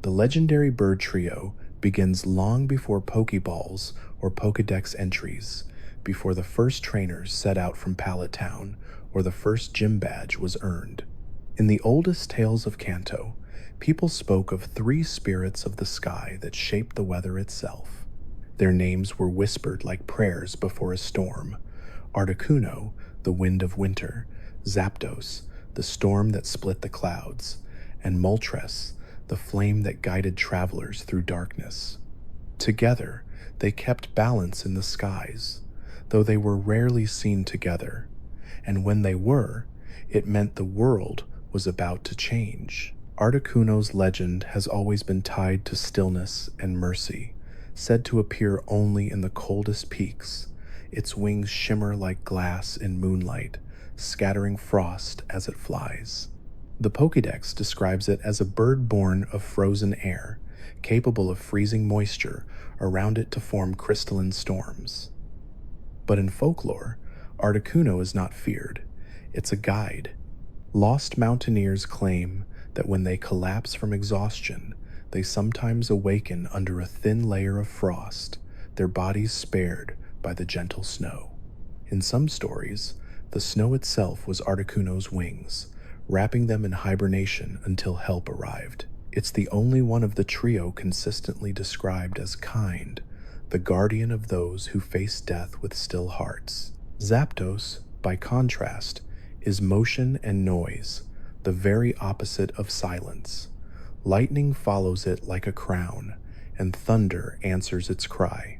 The legendary bird trio begins long before Pokeballs or Pokedex entries, before the first trainers set out from Pallet Town or the first gym badge was earned. In the oldest tales of Kanto, people spoke of three spirits of the sky that shaped the weather itself. Their names were whispered like prayers before a storm: Articuno, the wind of winter; Zapdos, the storm that split the clouds; and Moltres, the flame that guided travelers through darkness. Together, they kept balance in the skies, though they were rarely seen together, and when they were, it meant the world was about to change. Articuno's legend has always been tied to stillness and mercy, said to appear only in the coldest peaks. Its wings shimmer like glass in moonlight, scattering frost as it flies. The Pokédex describes it as a bird born of frozen air, capable of freezing moisture around it to form crystalline storms. But in folklore, Articuno is not feared. It's a guide. Lost mountaineers claim that when they collapse from exhaustion, they sometimes awaken under a thin layer of frost, their bodies spared by the gentle snow. In some stories, the snow itself was Articuno's wings, wrapping them in hibernation until help arrived. It's the only one of the trio consistently described as kind, the guardian of those who face death with still hearts. Zapdos, by contrast, is motion and noise, the very opposite of silence. Lightning follows it like a crown, and thunder answers its cry.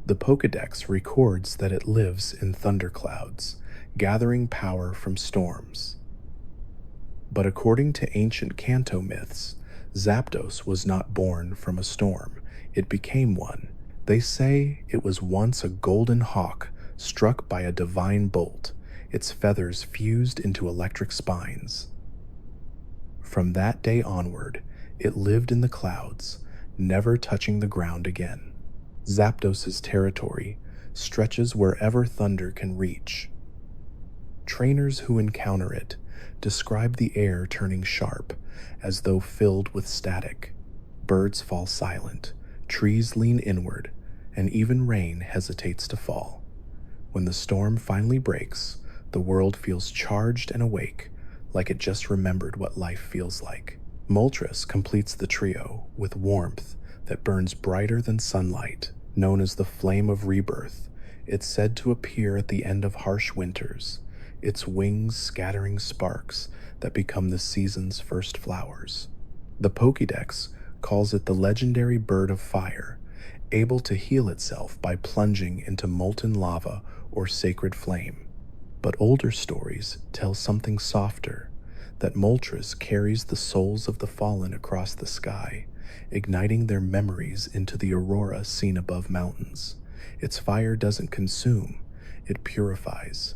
The Pokédex records that it lives in thunderclouds, gathering power from storms. But according to ancient Kanto myths, Zapdos was not born from a storm, it became one. They say it was once a golden hawk struck by a divine bolt, its feathers fused into electric spines. From that day onward, it lived in the clouds, never touching the ground again. Zapdos' territory stretches wherever thunder can reach. Trainers who encounter it describe the air turning sharp, as though filled with static. Birds fall silent, trees lean inward, and even rain hesitates to fall. When the storm finally breaks, the world feels charged and awake, like it just remembered what life feels like. Moltres completes the trio with warmth that burns brighter than sunlight. Known as the flame of rebirth, it's said to appear at the end of harsh winters, its wings scattering sparks that become the season's first flowers. The Pokédex calls it the legendary bird of fire, able to heal itself by plunging into molten lava or sacred flame. But older stories tell something softer, that Moltres carries the souls of the fallen across the sky, igniting their memories into the aurora seen above mountains. Its fire doesn't consume, it purifies.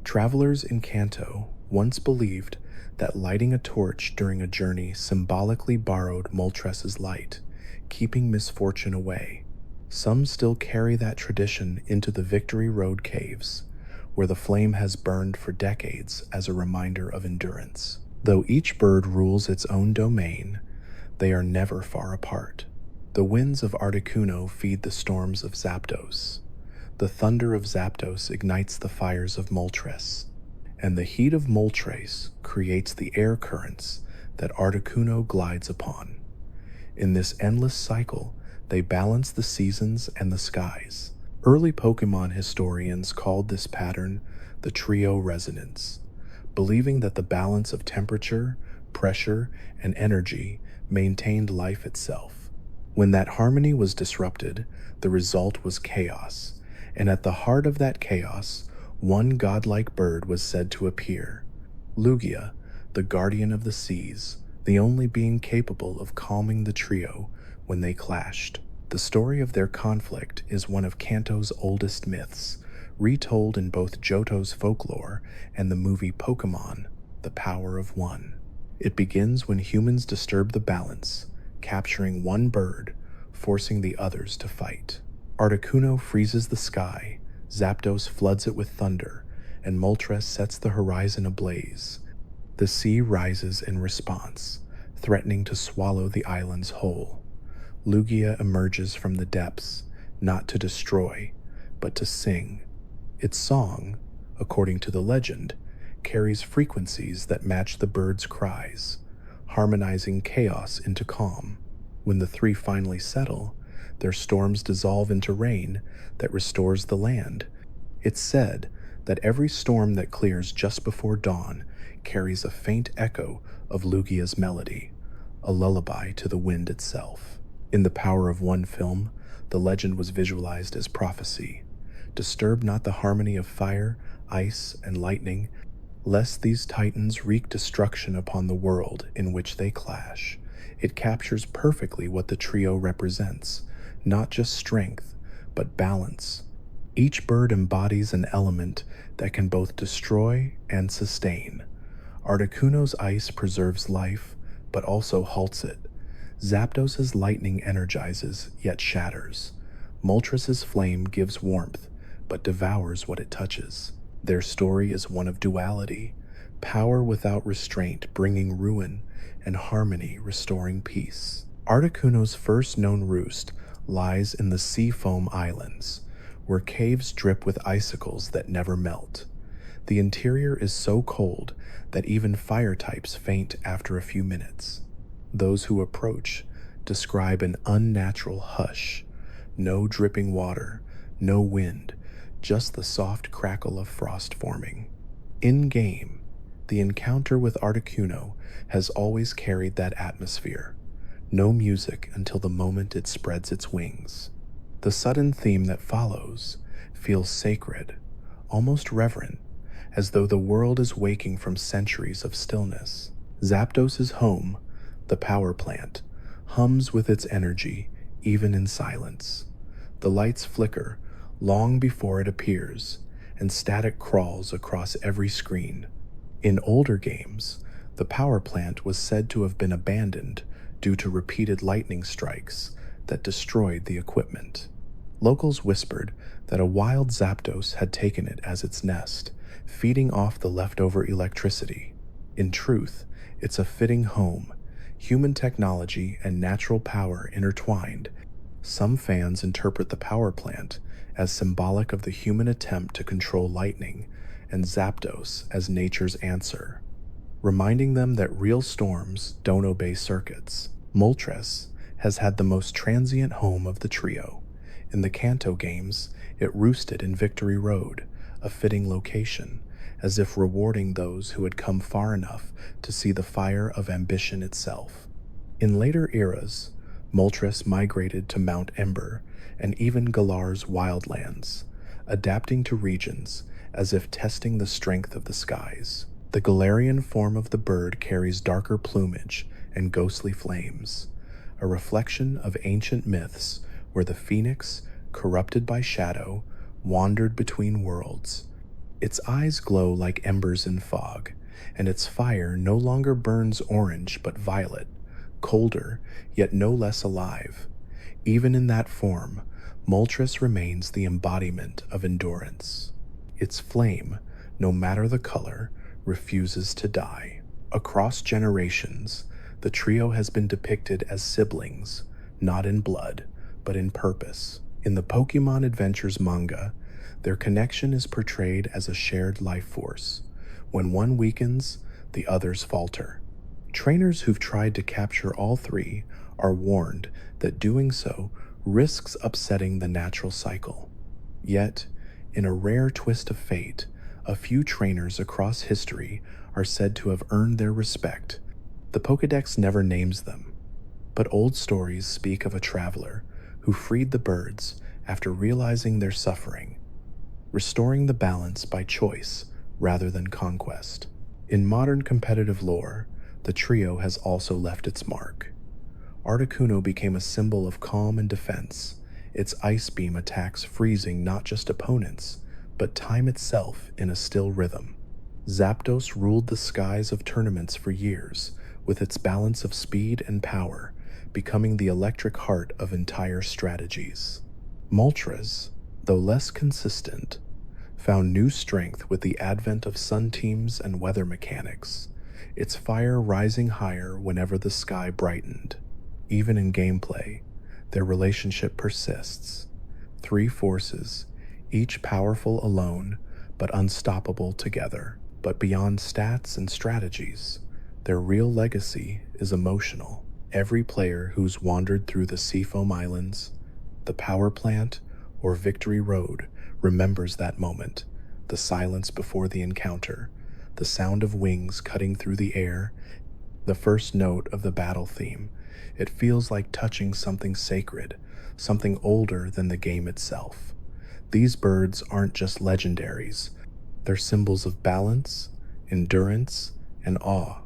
Travelers in Kanto once believed that lighting a torch during a journey symbolically borrowed Moltres' light, keeping misfortune away. Some still carry that tradition into the Victory Road caves, where the flame has burned for decades as a reminder of endurance. Though each bird rules its own domain, they are never far apart. The winds of Articuno feed the storms of Zapdos. The thunder of Zapdos ignites the fires of Moltres, and the heat of Moltres creates the air currents that Articuno glides upon. In this endless cycle, they balance the seasons and the skies. Early Pokémon historians called this pattern the trio resonance, believing that the balance of temperature, pressure, and energy maintained life itself. When that harmony was disrupted, the result was chaos, and at the heart of that chaos, one godlike bird was said to appear: Lugia, the guardian of the seas, the only being capable of calming the trio when they clashed. The story of their conflict is one of Kanto's oldest myths, retold in both Johto's folklore and the movie Pokémon: The Power of One. It begins when humans disturb the balance, capturing one bird, forcing the others to fight. Articuno freezes the sky, Zapdos floods it with thunder, and Moltres sets the horizon ablaze. The sea rises in response, threatening to swallow the islands whole. Lugia emerges from the depths, not to destroy, but to sing. Its song, according to the legend, carries frequencies that match the bird's cries, harmonizing chaos into calm. When the three finally settle, their storms dissolve into rain that restores the land. It's said that every storm that clears just before dawn carries a faint echo of Lugia's melody, a lullaby to the wind itself. In The Power of One film, the legend was visualized as prophecy. Disturb not the harmony of fire, ice, and lightning, lest these titans wreak destruction upon the world in which they clash. It captures perfectly what the trio represents, not just strength, but balance. Each bird embodies an element that can both destroy and sustain. Articuno's ice preserves life, but also halts it. Zapdos' lightning energizes, yet shatters. Moltres' flame gives warmth, but devours what it touches. Their story is one of duality, power without restraint bringing ruin, and harmony restoring peace. Articuno's first known roost lies in the Sea Foam Islands, where caves drip with icicles that never melt. The interior is so cold that even fire types faint after a few minutes. Those who approach describe an unnatural hush, no dripping water, no wind, just the soft crackle of frost forming. In-game, the encounter with Articuno has always carried that atmosphere. No music until the moment it spreads its wings. The sudden theme that follows feels sacred, almost reverent, as though the world is waking from centuries of stillness. Zapdos' home, the power plant, hums with its energy, even in silence. The lights flicker long before it appears, and static crawls across every screen. In older games, the power plant was said to have been abandoned due to repeated lightning strikes that destroyed the equipment. Locals whispered that a wild Zapdos had taken it as its nest, feeding off the leftover electricity. In truth, it's a fitting home, human technology and natural power intertwined. Some fans interpret the power plant as symbolic of the human attempt to control lightning, and Zapdos as nature's answer, reminding them that real storms don't obey circuits. Moltres has had the most transient home of the trio. In the Kanto games, it roosted in Victory Road, a fitting location, as if rewarding those who had come far enough to see the fire of ambition itself. In later eras, Moltres migrated to Mount Ember and even Galar's wildlands, adapting to regions as if testing the strength of the skies. The Galarian form of the bird carries darker plumage and ghostly flames, a reflection of ancient myths where the phoenix, corrupted by shadow, wandered between worlds. Its eyes glow like embers in fog, and its fire no longer burns orange but violet, colder, yet no less alive. Even in that form, Moltres remains the embodiment of endurance. Its flame, no matter the color, refuses to die. Across generations, the trio has been depicted as siblings, not in blood, but in purpose. In the Pokémon Adventures manga, their connection is portrayed as a shared life force. When one weakens, the others falter. Trainers who've tried to capture all three are warned that doing so risks upsetting the natural cycle. Yet, in a rare twist of fate, a few trainers across history are said to have earned their respect. The Pokédex never names them, but old stories speak of a traveler who freed the birds after realizing their suffering, restoring the balance by choice rather than conquest. In modern competitive lore, the trio has also left its mark. Articuno became a symbol of calm and defense, its ice beam attacks freezing not just opponents, but time itself in a still rhythm. Zapdos ruled the skies of tournaments for years, with its balance of speed and power, becoming the electric heart of entire strategies. Moltres, though less consistent, found new strength with the advent of sun teams and weather mechanics. its fire rising higher whenever the sky brightened. Even in gameplay, their relationship persists. Three forces, each powerful alone, but unstoppable together. But beyond stats and strategies, their real legacy is emotional. Every player who's wandered through the Seafoam Islands, the power plant, or Victory Road remembers that moment, the silence before the encounter, the sound of wings cutting through the air, the first note of the battle theme. It feels like touching something sacred, something older than the game itself. These birds aren't just legendaries, they're symbols of balance, endurance, and awe,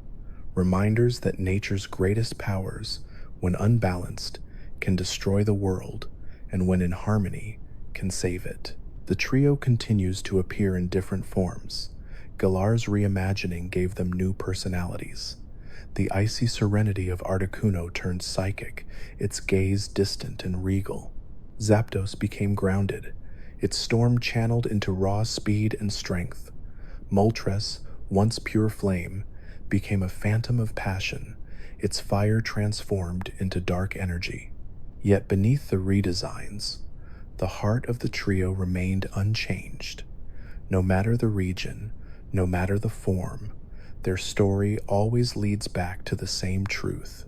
reminders that nature's greatest powers, when unbalanced, can destroy the world, and when in harmony, can save it. The trio continues to appear in different forms. Galar's reimagining gave them new personalities. The icy serenity of Articuno turned psychic, its gaze distant and regal. Zapdos became grounded, its storm channeled into raw speed and strength. Moltres, once pure flame, became a phantom of passion, its fire transformed into dark energy. Yet beneath the redesigns, the heart of the trio remained unchanged. No matter the region, no matter the form, their story always leads back to the same truth.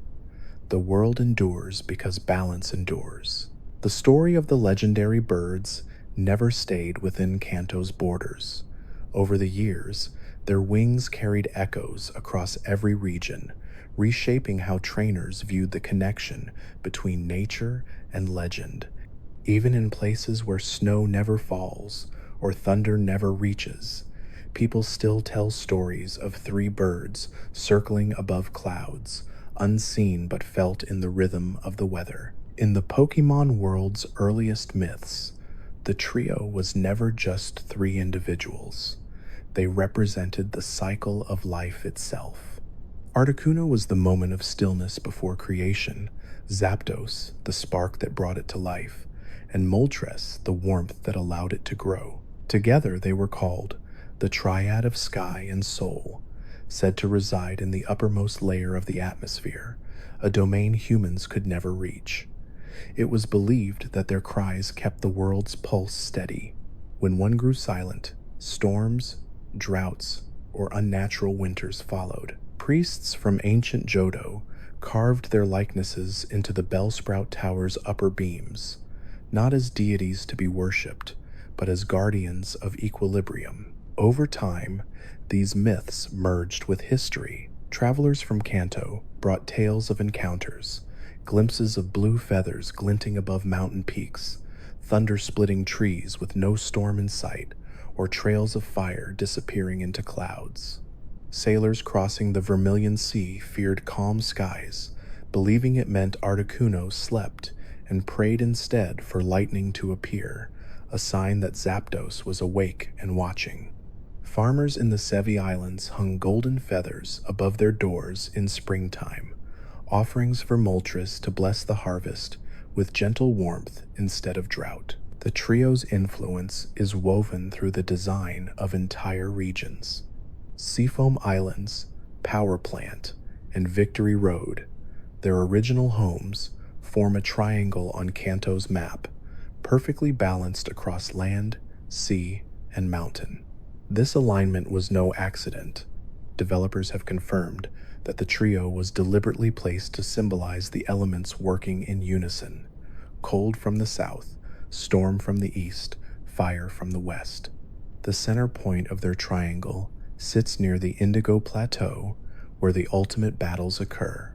The world endures because balance endures. The story of the legendary birds never stayed within Kanto's borders. Over the years, their wings carried echoes across every region, reshaping how trainers viewed the connection between nature and legend. Even in places where snow never falls or thunder never reaches, people still tell stories of three birds circling above clouds, unseen but felt in the rhythm of the weather. In the Pokémon world's earliest myths, the trio was never just three individuals. They represented the cycle of life itself. Articuno was the moment of stillness before creation, Zapdos, the spark that brought it to life, and Moltres, the warmth that allowed it to grow. Together they were called the Triad of Sky and Soul, said to reside in the uppermost layer of the atmosphere, a domain humans could never reach. It was believed that their cries kept the world's pulse steady. When one grew silent, storms, droughts, or unnatural winters followed. Priests from ancient Johto carved their likenesses into the Bellsprout Tower's upper beams, not as deities to be worshipped, but as guardians of equilibrium. Over time, these myths merged with history. Travelers from Kanto brought tales of encounters, glimpses of blue feathers glinting above mountain peaks, thunder-splitting trees with no storm in sight, or trails of fire disappearing into clouds. Sailors crossing the Vermilion Sea feared calm skies, believing it meant Articuno slept, and prayed instead for lightning to appear, a sign that Zapdos was awake and watching. Farmers in the Sevi Islands hung golden feathers above their doors in springtime, offerings for Moltres to bless the harvest with gentle warmth instead of drought. The trio's influence is woven through the design of entire regions. Seafoam Islands, Power Plant, and Victory Road, their original homes, form a triangle on Kanto's map, perfectly balanced across land, sea, and mountain. This alignment was no accident. Developers have confirmed that the trio was deliberately placed to symbolize the elements working in unison: cold from the south, storm from the east, fire from the west. The center point of their triangle sits near the Indigo Plateau, where the ultimate battles occur.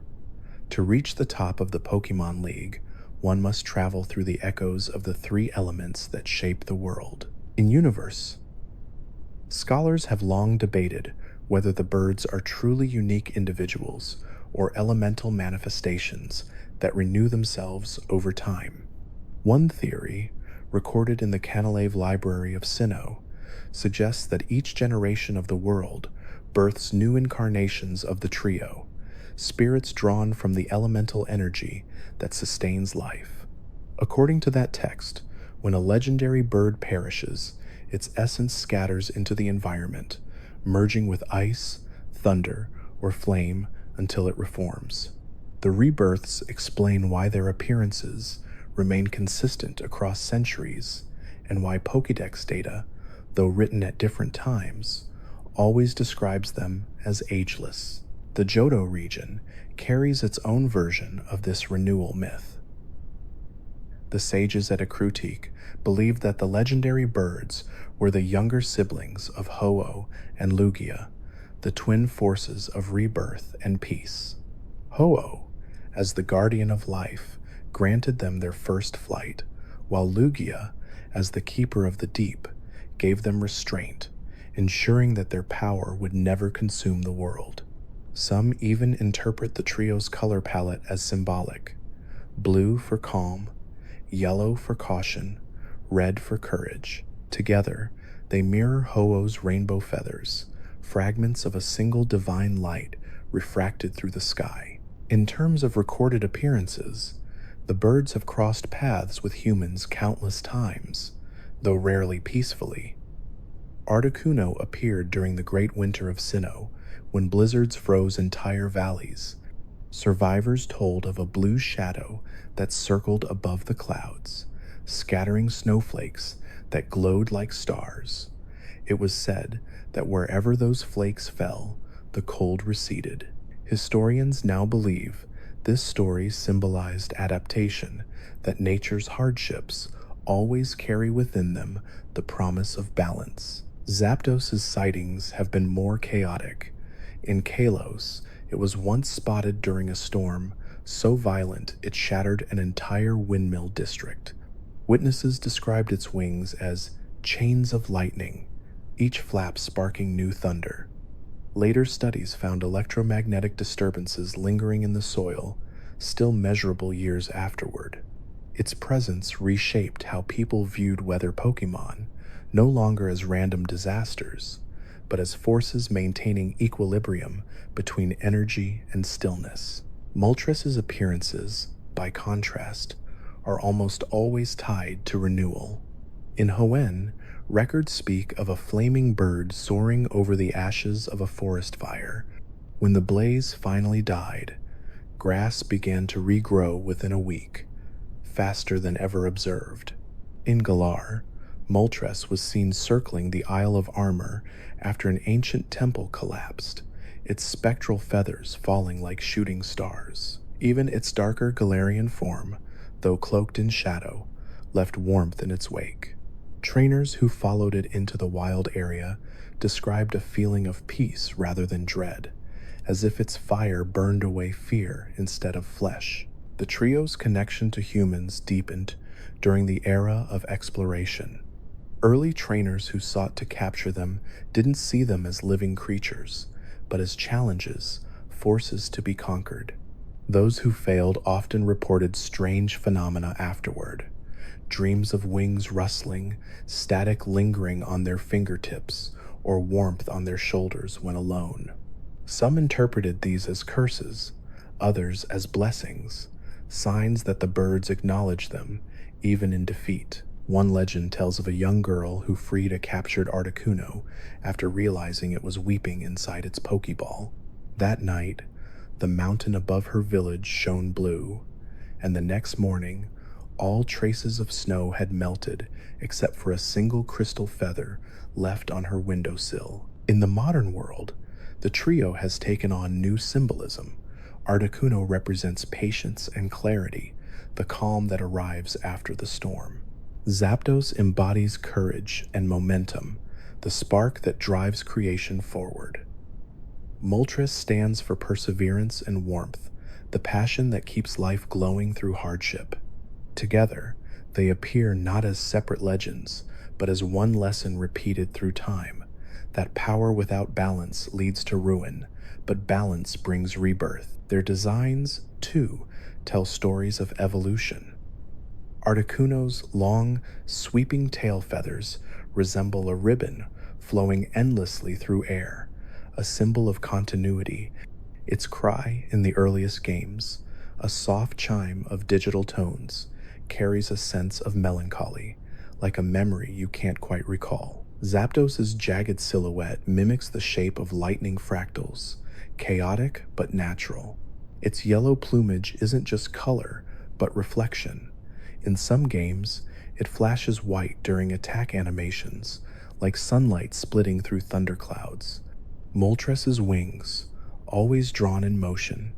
To reach the top of the Pokémon League, one must travel through the echoes of the three elements that shape the world. In universe, scholars have long debated whether the birds are truly unique individuals or elemental manifestations that renew themselves over time. One theory, recorded in the Canalave Library of Sinnoh, suggests that each generation of the world births new incarnations of the trio, spirits drawn from the elemental energy that sustains life. According to that text, when a legendary bird perishes, its essence scatters into the environment, merging with ice, thunder, or flame until it reforms. The rebirths explain why their appearances remain consistent across centuries and why Pokédex data, though written at different times, always describes them as ageless. The Johto region carries its own version of this renewal myth. The sages at Akrutik believed that the legendary birds were the younger siblings of Ho-Oh and Lugia, the twin forces of rebirth and peace. Ho-Oh, as the guardian of life, granted them their first flight, while Lugia, as the keeper of the deep, gave them restraint, ensuring that their power would never consume the world. Some even interpret the trio's color palette as symbolic: blue for calm, yellow for caution, red for courage. Together, they mirror Ho-Oh's rainbow feathers, fragments of a single divine light refracted through the sky. In terms of recorded appearances, the birds have crossed paths with humans countless times, though rarely peacefully. Articuno appeared during the Great Winter of Sinnoh, when blizzards froze entire valleys. Survivors told of a blue shadow that circled above the clouds, scattering snowflakes that glowed like stars. It was said that wherever those flakes fell, the cold receded. Historians now believe this story symbolized adaptation, that nature's hardships always carry within them the promise of balance. Zapdos' sightings have been more chaotic. In Kalos, it was once spotted during a storm so violent it shattered an entire windmill district. Witnesses described its wings as chains of lightning, each flap sparking new thunder. Later studies found electromagnetic disturbances lingering in the soil, still measurable years afterward. Its presence reshaped how people viewed weather Pokémon, no longer as random disasters, but as forces maintaining equilibrium between energy and stillness. Moltres' appearances, by contrast, are almost always tied to renewal. In Hoenn, records speak of a flaming bird soaring over the ashes of a forest fire. When the blaze finally died, grass began to regrow within a week, faster than ever observed. In Galar, Moltres was seen circling the Isle of Armor after an ancient temple collapsed, its spectral feathers falling like shooting stars. Even its darker Galarian form, though cloaked in shadow, left warmth in its wake. Trainers who followed it into the wild area described a feeling of peace rather than dread, as if its fire burned away fear instead of flesh. The trio's connection to humans deepened during the era of exploration. Early trainers who sought to capture them didn't see them as living creatures, but as challenges, forces to be conquered. Those who failed often reported strange phenomena afterward: dreams of wings rustling, static lingering on their fingertips, or warmth on their shoulders when alone. Some interpreted these as curses, others as blessings, signs that the birds acknowledged them, even in defeat. One legend tells of a young girl who freed a captured Articuno after realizing it was weeping inside its Pokeball. That night, the mountain above her village shone blue, and the next morning, all traces of snow had melted except for a single crystal feather left on her windowsill. In the modern world, the trio has taken on new symbolism. Articuno represents patience and clarity, the calm that arrives after the storm. Zapdos embodies courage and momentum, the spark that drives creation forward. Moltres stands for perseverance and warmth, the passion that keeps life glowing through hardship. Together, they appear not as separate legends, but as one lesson repeated through time, that power without balance leads to ruin, but balance brings rebirth. Their designs, too, tell stories of evolution. Articuno's long, sweeping tail feathers resemble a ribbon flowing endlessly through air, a symbol of continuity. Its cry in the earliest games, a soft chime of digital tones, carries a sense of melancholy, like a memory you can't quite recall. Zapdos' jagged silhouette mimics the shape of lightning fractals, chaotic but natural. Its yellow plumage isn't just color, but reflection. In some games, it flashes white during attack animations, like sunlight splitting through thunderclouds. Moltres' wings, always drawn in motion,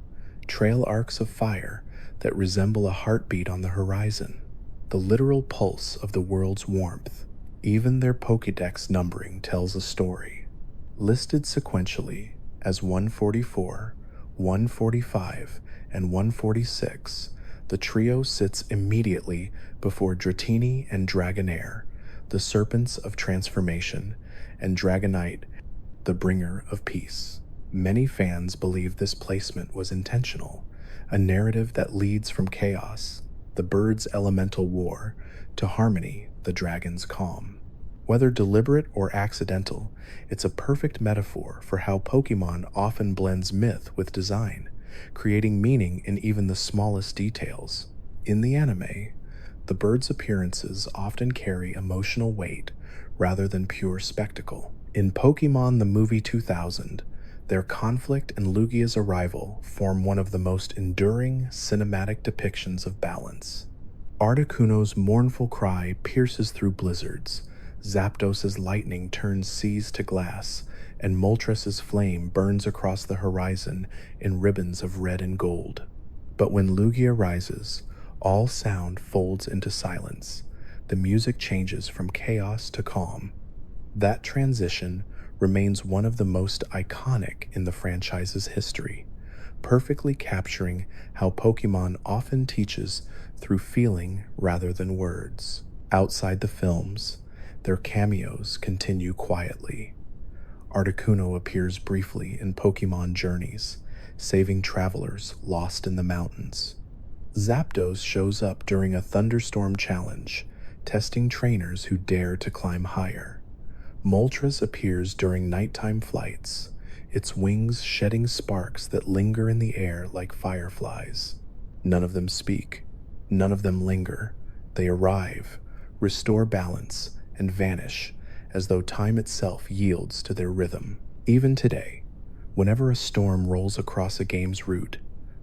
trail arcs of fire that resemble a heartbeat on the horizon, the literal pulse of the world's warmth. Even their Pokédex numbering tells a story. Listed sequentially as 144, 145, and 146, the trio sits immediately before Dratini and Dragonair, the serpents of transformation, and Dragonite, the bringer of peace. Many fans believe this placement was intentional, a narrative that leads from chaos, the bird's elemental war, to harmony, the dragon's calm. Whether deliberate or accidental, it's a perfect metaphor for how Pokémon often blends myth with design, creating meaning in even the smallest details. In the anime, the bird's appearances often carry emotional weight rather than pure spectacle. In Pokémon the Movie 2000, their conflict and Lugia's arrival form one of the most enduring cinematic depictions of balance. Articuno's mournful cry pierces through blizzards, Zapdos' lightning turns seas to glass, and Moltres' flame burns across the horizon in ribbons of red and gold. But when Lugia rises, all sound folds into silence. The music changes from chaos to calm. That transition remains one of the most iconic in the franchise's history, perfectly capturing how Pokémon often teaches through feeling rather than words. Outside the films, their cameos continue quietly. Articuno appears briefly in Pokémon Journeys, saving travelers lost in the mountains. Zapdos shows up during a thunderstorm challenge, testing trainers who dare to climb higher. Moltres appears during nighttime flights, its wings shedding sparks that linger in the air like fireflies. None of them speak, none of them linger. They arrive, restore balance, and vanish, as though time itself yields to their rhythm. Even today, whenever a storm rolls across a game's route,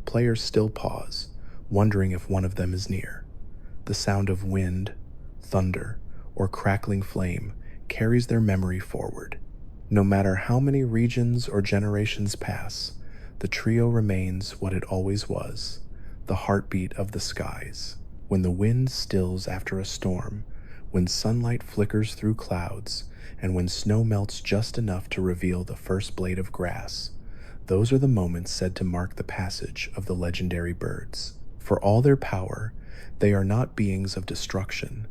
players still pause, wondering if one of them is near. The sound of wind, thunder, or crackling flame carries their memory forward. No matter how many regions or generations pass, the trio remains what it always was, the heartbeat of the skies. When the wind stills after a storm, when sunlight flickers through clouds, and when snow melts just enough to reveal the first blade of grass, those are the moments said to mark the passage of the legendary birds. For all their power, they are not beings of destruction.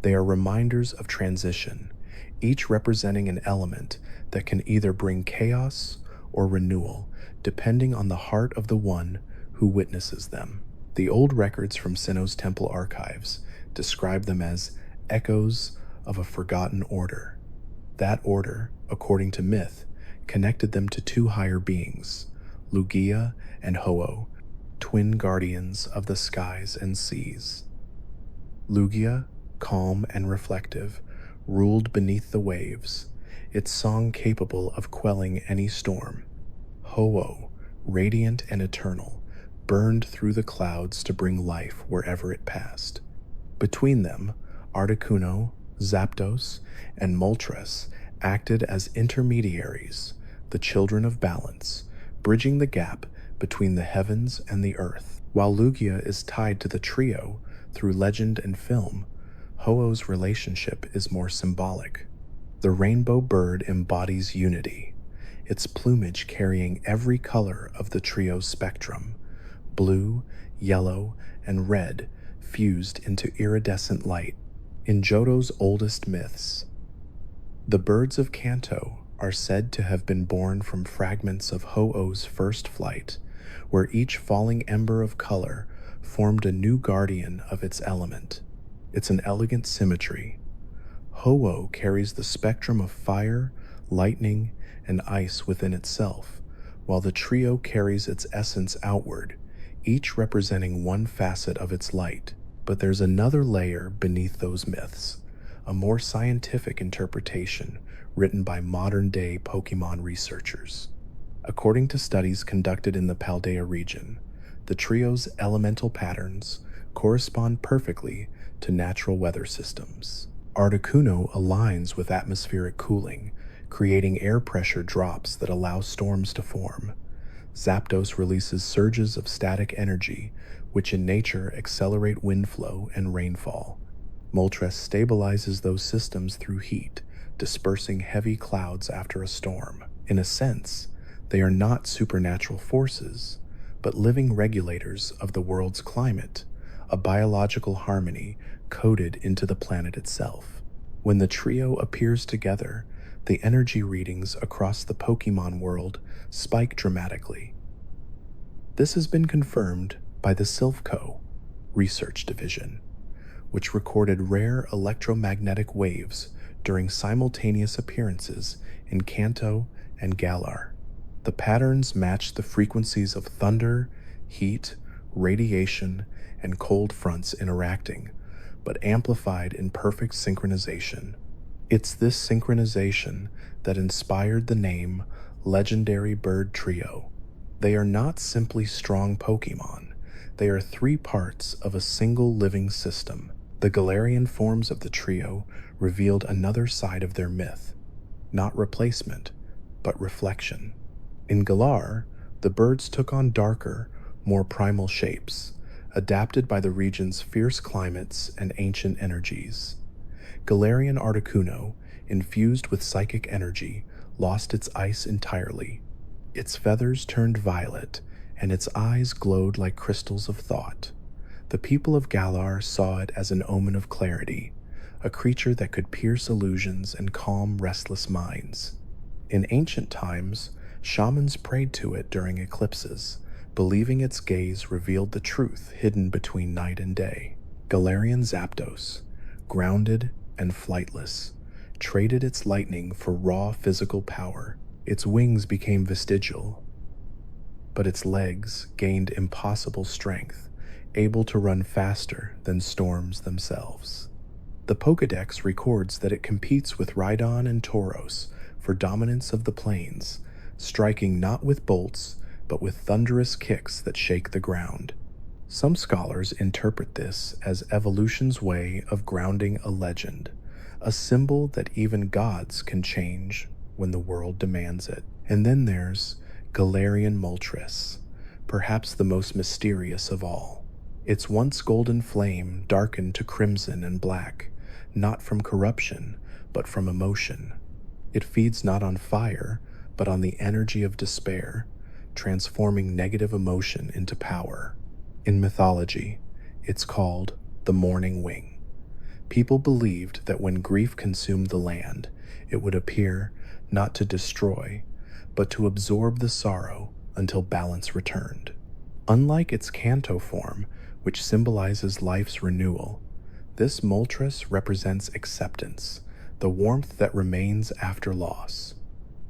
They are reminders of transition, each representing an element that can either bring chaos or renewal, depending on the heart of the one who witnesses them. The old records from Sinnoh's temple archives describe them as echoes of a forgotten order. That order, according to myth, connected them to two higher beings, Lugia and Ho-Oh, twin guardians of the skies and seas. Lugia, calm and reflective, ruled beneath the waves, its song capable of quelling any storm. Ho-Oh, radiant and eternal, burned through the clouds to bring life wherever it passed. Between them, Articuno, Zapdos, and Moltres acted as intermediaries, the children of balance, bridging the gap between the heavens and the earth. While Lugia is tied to the trio through legend and film, Ho-Oh's relationship is more symbolic. The rainbow bird embodies unity, its plumage carrying every color of the trio's spectrum, blue, yellow, and red fused into iridescent light. In Johto's oldest myths, the birds of Kanto are said to have been born from fragments of Ho-Oh's first flight, where each falling ember of color formed a new guardian of its element. It's an elegant symmetry. Ho-Oh carries the spectrum of fire, lightning, and ice within itself, while the trio carries its essence outward, each representing one facet of its light. But there's another layer beneath those myths, a more scientific interpretation written by modern-day Pokémon researchers. According to studies conducted in the Paldea region, the trio's elemental patterns correspond perfectly to natural weather systems. Articuno aligns with atmospheric cooling, creating air pressure drops that allow storms to form. Zapdos releases surges of static energy, which in nature accelerate wind flow and rainfall. Moltres stabilizes those systems through heat, dispersing heavy clouds after a storm. In a sense, they are not supernatural forces, but living regulators of the world's climate, a biological harmony coded into the planet itself. When the trio appears together, the energy readings across the Pokémon world spike dramatically. This has been confirmed by the Silphco Research Division, which recorded rare electromagnetic waves during simultaneous appearances in Kanto and Galar. The patterns matched the frequencies of thunder, heat, radiation, and cold fronts interacting, but amplified in perfect synchronization. It's this synchronization that inspired the name Legendary Bird Trio. They are not simply strong Pokémon, they are three parts of a single living system. The Galarian forms of the trio revealed another side of their myth, not replacement, but reflection. In Galar, the birds took on darker, more primal shapes, adapted by the region's fierce climates and ancient energies. Galarian Articuno, infused with psychic energy, lost its ice entirely. Its feathers turned violet, and its eyes glowed like crystals of thought. The people of Galar saw it as an omen of clarity, a creature that could pierce illusions and calm restless minds. In ancient times, shamans prayed to it during eclipses, believing its gaze revealed the truth hidden between night and day. Galarian Zapdos, grounded and flightless, traded its lightning for raw physical power. Its wings became vestigial, but its legs gained impossible strength, able to run faster than storms themselves. The Pokédex records that it competes with Rhydon and Tauros for dominance of the plains, striking not with bolts, but with thunderous kicks that shake the ground. Some scholars interpret this as evolution's way of grounding a legend, a symbol that even gods can change when the world demands it. And then there's Galarian Moltres, perhaps the most mysterious of all. Its once golden flame darkened to crimson and black, not from corruption, but from emotion. It feeds not on fire, but on the energy of despair, transforming negative emotion into power. In mythology, it's called the Morning Wing. People believed that when grief consumed the land, it would appear not to destroy, but to absorb the sorrow until balance returned. Unlike its Kanto form, which symbolizes life's renewal, this Moltres represents acceptance, the warmth that remains after loss.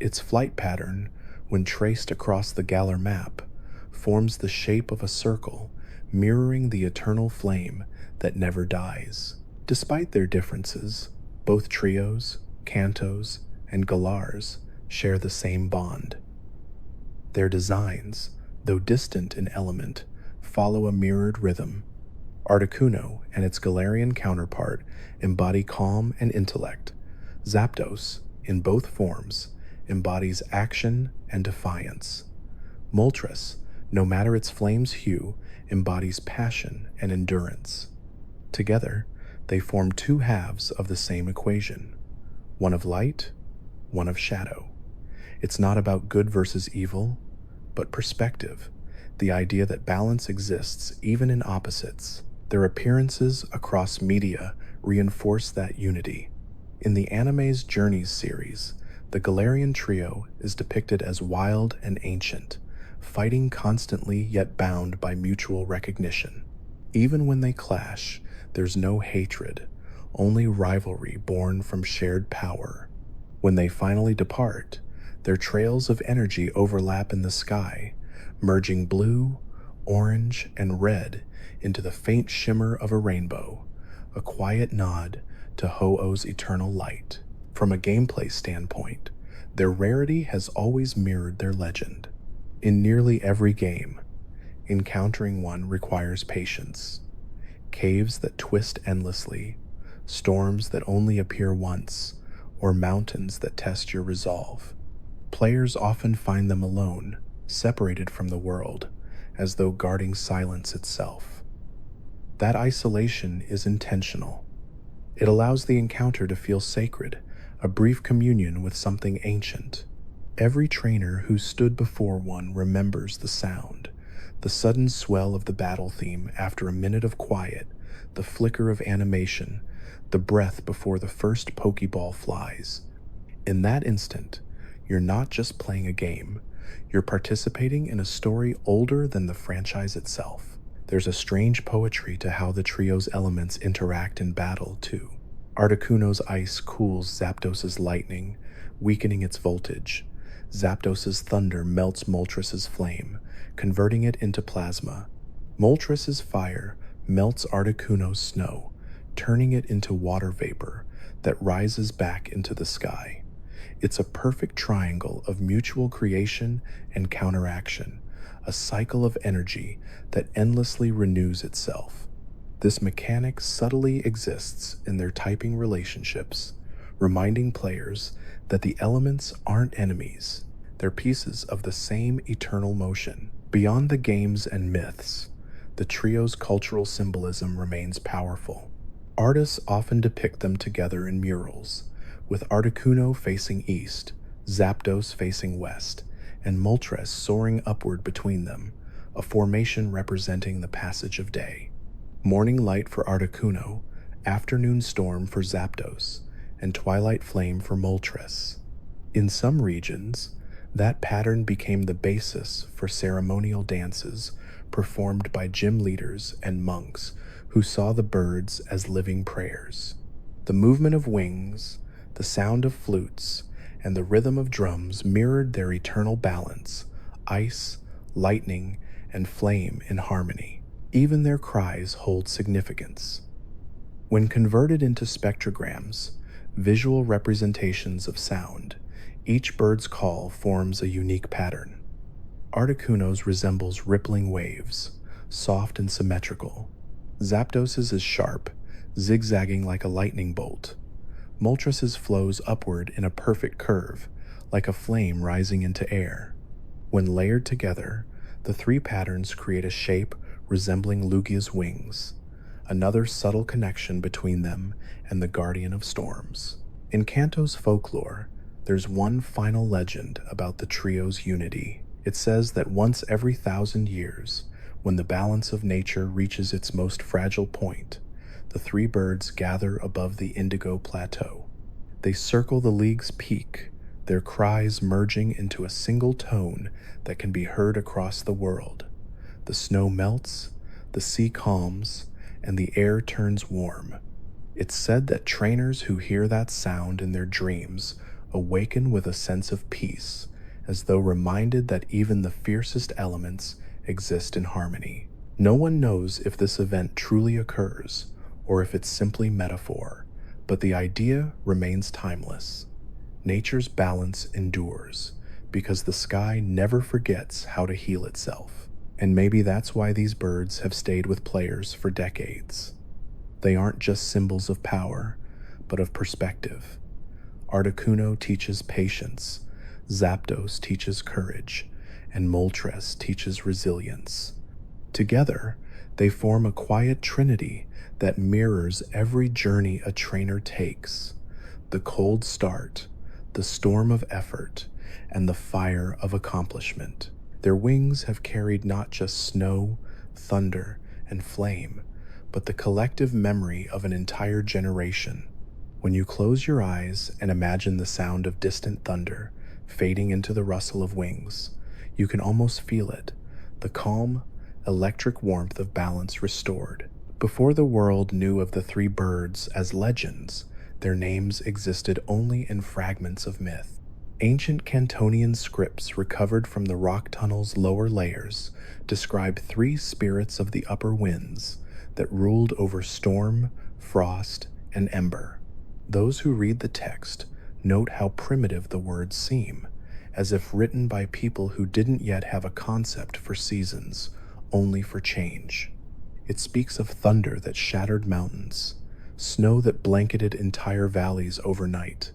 Its flight pattern, when traced across the Galar map, forms the shape of a circle, mirroring the eternal flame that never dies. Despite their differences, both trios, Kantos, and Galars share the same bond. Their designs, though distant in element, follow a mirrored rhythm. Articuno and its Galarian counterpart embody calm and intellect. Zapdos, in both forms, embodies action and defiance. Moltres, no matter its flame's hue, embodies passion and endurance. Together, they form two halves of the same equation, one of light, one of shadow. It's not about good versus evil, but perspective, the idea that balance exists even in opposites. Their appearances across media reinforce that unity. In the anime's Journeys series, the Galarian trio is depicted as wild and ancient, fighting constantly yet bound by mutual recognition. Even when they clash, there's no hatred, only rivalry born from shared power. When they finally depart, their trails of energy overlap in the sky, merging blue, orange, and red into the faint shimmer of a rainbow, a quiet nod to Ho-Oh's eternal light. From a gameplay standpoint, Their rarity has always mirrored their legend. In nearly every game, encountering one requires patience. Caves that twist endlessly, storms that only appear once, or mountains that test your resolve. Players often find them alone, separated from the world, as though guarding silence itself. That isolation is intentional. It allows the encounter to feel sacred, a brief communion with something ancient. Every trainer who stood before one remembers the sound, the sudden swell of the battle theme after a minute of quiet, the flicker of animation, the breath before the first Pokeball flies. In that instant, you're not just playing a game, you're participating in a story older than the franchise itself. There's a strange poetry to how the trio's elements interact in battle, too. Articuno's ice cools Zapdos' lightning, weakening its voltage. Zapdos' thunder melts Moltres' flame, converting it into plasma. Moltres' fire melts Articuno's snow, turning it into water vapor that rises back into the sky. It's a perfect triangle of mutual creation and counteraction, a cycle of energy that endlessly renews itself. This mechanic subtly exists in their typing relationships, reminding players that the elements aren't enemies, they're pieces of the same eternal motion. Beyond the games and myths, the trio's cultural symbolism remains powerful. Artists often depict them together in murals, with Articuno facing east, Zapdos facing west, and Moltres soaring upward between them, a formation representing the passage of day. Morning light for Articuno, afternoon storm for Zapdos, and twilight flame for Moltres. In some regions, that pattern became the basis for ceremonial dances performed by gym leaders and monks who saw the birds as living prayers. The movement of wings, the sound of flutes, and the rhythm of drums mirrored their eternal balance, ice, lightning, and flame in harmony. Even their cries hold significance. When converted into spectrograms, visual representations of sound, each bird's call forms a unique pattern. Articuno's resembles rippling waves, soft and symmetrical. Zapdos's is sharp, zigzagging like a lightning bolt. Moltres' flows upward in a perfect curve, like a flame rising into air. When layered together, the three patterns create a shape resembling Lugia's wings, another subtle connection between them and the Guardian of Storms. In Kanto's folklore, there's one final legend about the trio's unity. It says that once every 1,000 years, when the balance of nature reaches its most fragile point, the three birds gather above the Indigo Plateau. They circle the league's peak, their cries merging into a single tone that can be heard across the world. The snow melts, the sea calms, and the air turns warm. It's said that trainers who hear that sound in their dreams awaken with a sense of peace, as though reminded that even the fiercest elements exist in harmony. No one knows if this event truly occurs, or if it's simply metaphor, but the idea remains timeless. Nature's balance endures, because the sky never forgets how to heal itself. And maybe that's why these birds have stayed with players for decades. They aren't just symbols of power, but of perspective. Articuno teaches patience, Zapdos teaches courage, and Moltres teaches resilience. Together, they form a quiet trinity that mirrors every journey a trainer takes: the cold start, the storm of effort, and the fire of accomplishment. Their wings have carried not just snow, thunder, and flame, but the collective memory of an entire generation. When you close your eyes and imagine the sound of distant thunder fading into the rustle of wings, you can almost feel it, the calm, electric warmth of balance restored. Before the world knew of the three birds as legends, their names existed only in fragments of myth. Ancient Cantonian scripts recovered from the rock tunnel's lower layers describe three spirits of the upper winds that ruled over storm, frost, and ember. Those who read the text Note how primitive the words seem, as if written by people who didn't yet have a concept for seasons, only for change. It speaks of thunder that shattered mountains, snow that blanketed entire valleys overnight,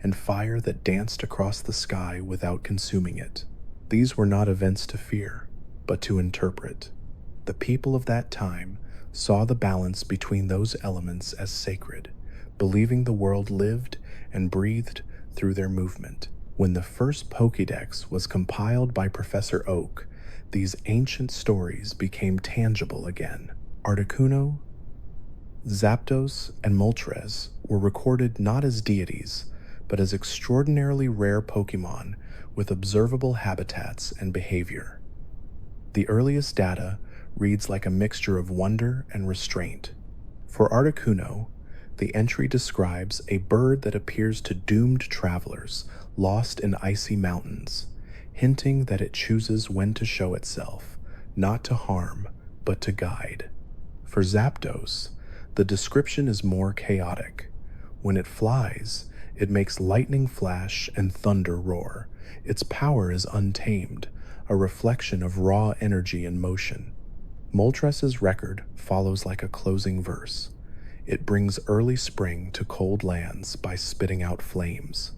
and fire that danced across the sky without consuming it. These were not events to fear, but to interpret. The people of that time saw the balance between those elements as sacred, believing the world lived and breathed through their movement. When the first Pokédex was compiled by Professor Oak, these ancient stories became tangible again. Articuno, Zapdos, and Moltres were recorded not as deities, but as extraordinarily rare Pokémon with observable habitats and behavior. The earliest data reads like a mixture of wonder and restraint. For Articuno, the entry describes a bird that appears to doomed travelers lost in icy mountains, hinting that it chooses when to show itself, not to harm, but to guide. For Zapdos, the description is more chaotic. When it flies, it makes lightning flash and thunder roar. Its power is untamed, a reflection of raw energy and motion. Moltres' record follows like a closing verse. It brings early spring to cold lands by spitting out flames.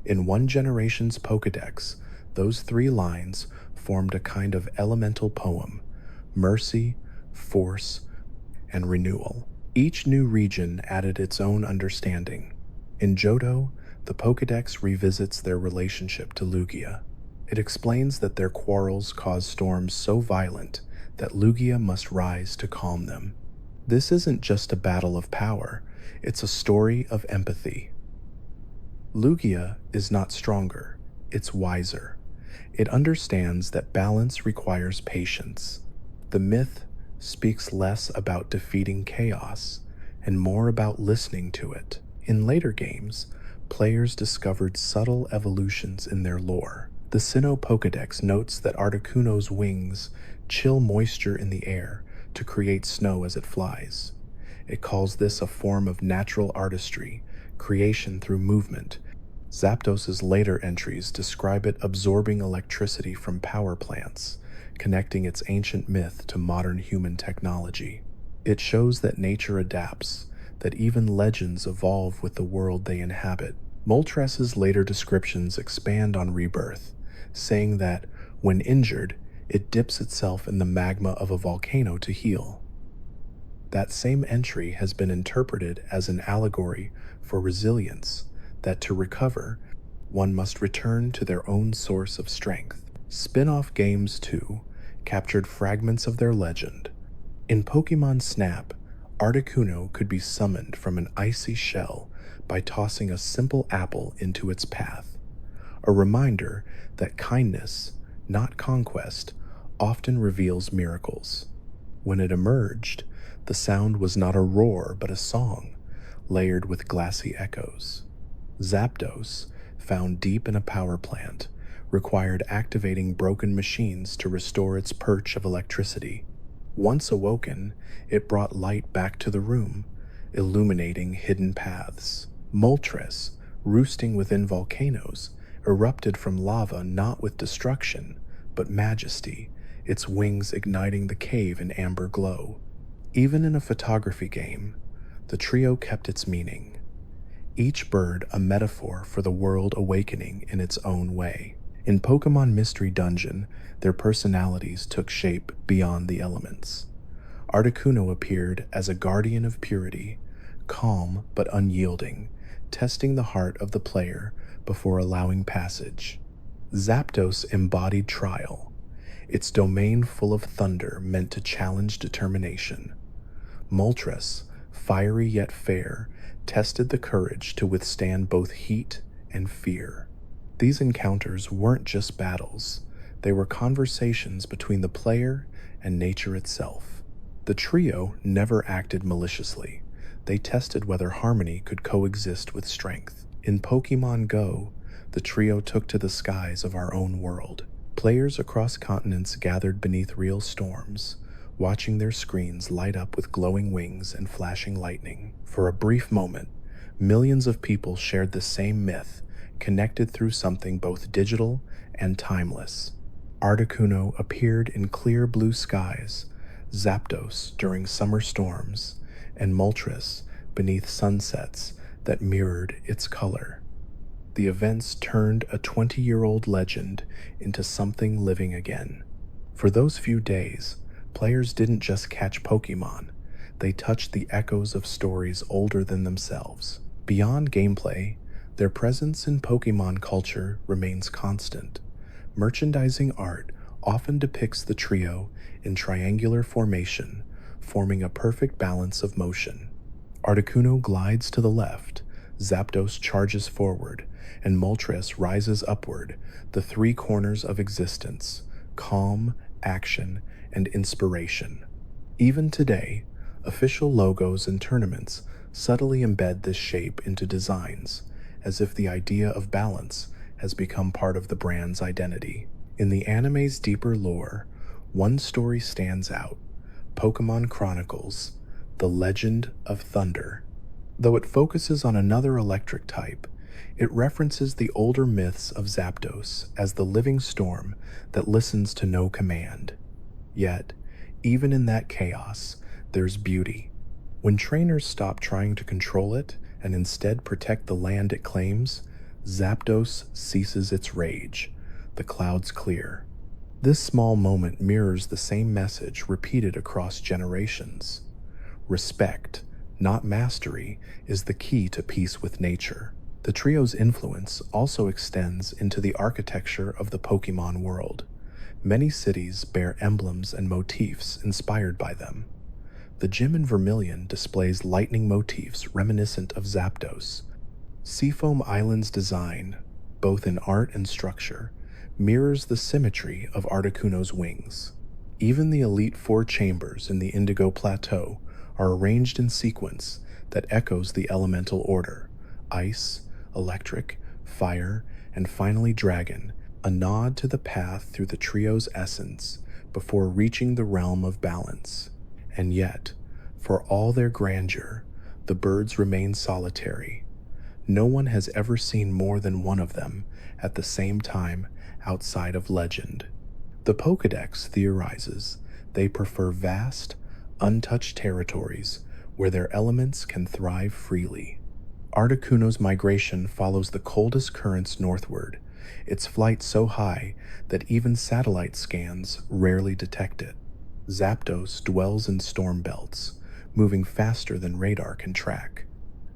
In one generation's Pokédex, those 3 lines formed a kind of elemental poem: mercy, force, and renewal. Each new region added its own understanding. In Johto, the Pokédex revisits their relationship to Lugia. It explains that their quarrels cause storms so violent that Lugia must rise to calm them. This isn't just a battle of power, it's a story of empathy. Lugia is not stronger, it's wiser. It understands that balance requires patience. The myth speaks less about defeating chaos and more about listening to it. In later games, players discovered subtle evolutions in their lore. The Sinnoh Pokédex notes that Articuno's wings chill moisture in the air to create snow as it flies. It calls this a form of natural artistry, creation through movement. Zapdos' later entries describe it absorbing electricity from power plants, connecting its ancient myth to modern human technology. It shows that nature adapts, that even legends evolve with the world they inhabit. Moltres' later descriptions expand on rebirth, saying that, when injured, it dips itself in the magma of a volcano to heal. That same entry has been interpreted as an allegory for resilience, that to recover, one must return to their own source of strength. Spin-off games, too, captured fragments of their legend. In Pokémon Snap, Articuno could be summoned from an icy shell by tossing a simple apple into its path, a reminder that kindness, not conquest, often reveals miracles. When it emerged, the sound was not a roar but a song, layered with glassy echoes. Zapdos, found deep in a power plant, required activating broken machines to restore its perch of electricity. Once awoken, it brought light back to the room, illuminating hidden paths. Moltres, roosting within volcanoes, erupted from lava not with destruction, but majesty, its wings igniting the cave in amber glow. Even in a photography game, the trio kept its meaning. Each bird a metaphor for the world awakening in its own way. In Pokémon Mystery Dungeon, their personalities took shape beyond the elements. Articuno appeared as a guardian of purity, calm but unyielding, testing the heart of the player before allowing passage. Zapdos embodied trial, its domain full of thunder meant to challenge determination. Moltres, fiery yet fair, tested the courage to withstand both heat and fear. These encounters weren't just battles, they were conversations between the player and nature itself. The trio never acted maliciously. They tested whether harmony could coexist with strength. In Pokémon Go, the trio took to the skies of our own world. Players across continents gathered beneath real storms, watching their screens light up with glowing wings and flashing lightning. For a brief moment, Millions of people shared the same myth, connected through something both digital and timeless. Articuno appeared in clear blue skies, Zapdos during summer storms, and Moltres beneath sunsets that mirrored its color. The events turned a 20-year-old legend into something living again. For those few days, players didn't just catch Pokémon, they touched the echoes of stories older than themselves. Beyond gameplay, their presence in Pokémon culture remains constant. Merchandising art often depicts the trio in triangular formation, forming a perfect balance of motion. Articuno glides to the left, Zapdos charges forward, and Moltres rises upward, the three corners of existence: calm, action, and inspiration. Even today, official logos and tournaments subtly embed this shape into designs, as if the idea of balance has become part of the brand's identity. In the anime's deeper lore, one story stands out: Pokémon Chronicles, The Legend of Thunder. Though it focuses on another electric type, it references the older myths of Zapdos as the living storm that listens to no command. Yet, even in that chaos, there's beauty. When trainers stop trying to control it and instead protect the land it claims, Zapdos ceases its rage. The clouds clear. This small moment mirrors the same message repeated across generations. Respect, not mastery, is the key to peace with nature. The trio's influence also extends into the architecture of the Pokémon world. Many cities bear emblems and motifs inspired by them. The gym in Vermilion displays lightning motifs reminiscent of Zapdos. Seafoam Island's design, both in art and structure, mirrors the symmetry of Articuno's wings. Even the Elite Four chambers in the Indigo Plateau are arranged in sequence that echoes the elemental order: ice, electric, fire, and finally dragon, a nod to the path through the trio's essence before reaching the realm of balance. And yet, for all their grandeur, the birds remain solitary. No one has ever seen more than one of them at the same time outside of legend. The Pokédex theorizes they prefer vast, untouched territories where their elements can thrive freely. Articuno's migration follows the coldest currents northward, its flight so high that even satellite scans rarely detect it. Zapdos dwells in storm belts, moving faster than radar can track.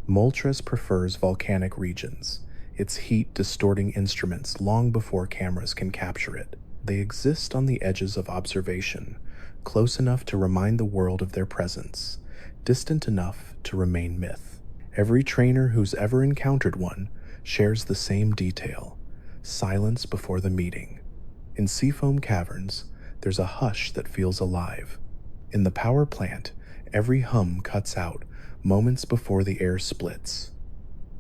Moltres prefers volcanic regions, its heat distorting instruments long before cameras can capture it. They exist on the edges of observation, close enough to remind the world of their presence, distant enough to remain myth. Every trainer who's ever encountered one shares the same detail: silence before the meeting. In Seafoam Caverns, there's a hush that feels alive. In the power plant, every hum cuts out moments before the air splits.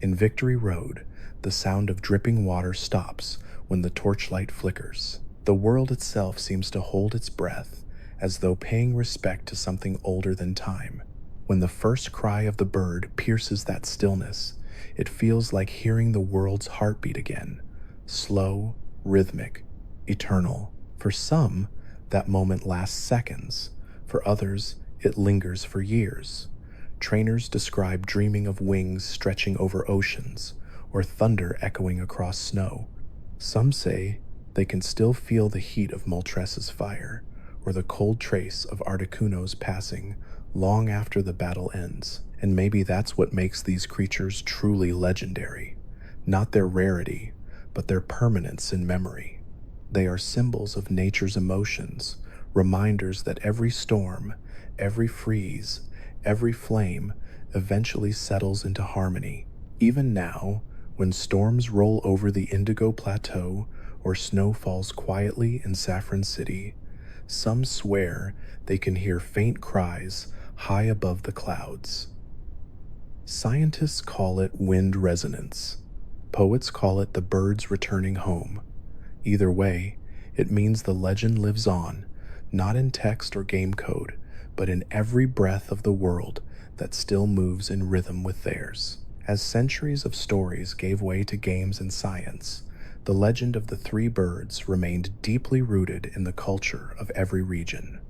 In Victory Road, the sound of dripping water stops when the torchlight flickers. The world itself seems to hold its breath, as though paying respect to something older than time. When the first cry of the bird pierces that stillness, it feels like hearing the world's heartbeat again, slow, rhythmic, eternal. For some, that moment lasts seconds. For others, it lingers for years. Trainers describe dreaming of wings stretching over oceans, or thunder echoing across snow. Some say they can still feel the heat of Moltres' fire, or the cold trace of Articuno's passing long after the battle ends. And maybe that's what makes these creatures truly legendary. Not their rarity, but their permanence in memory. They are symbols of nature's emotions, reminders that every storm, every freeze, every flame eventually settles into harmony. Even now, when storms roll over the Indigo Plateau or snow falls quietly in Saffron City, some swear they can hear faint cries high above the clouds. Scientists call it wind resonance. Poets call it the birds returning home. Either way, it means the legend lives on, not in text or game code, but in every breath of the world that still moves in rhythm with theirs. As centuries of stories gave way to games and science, the legend of the three birds remained deeply rooted in the culture of every region.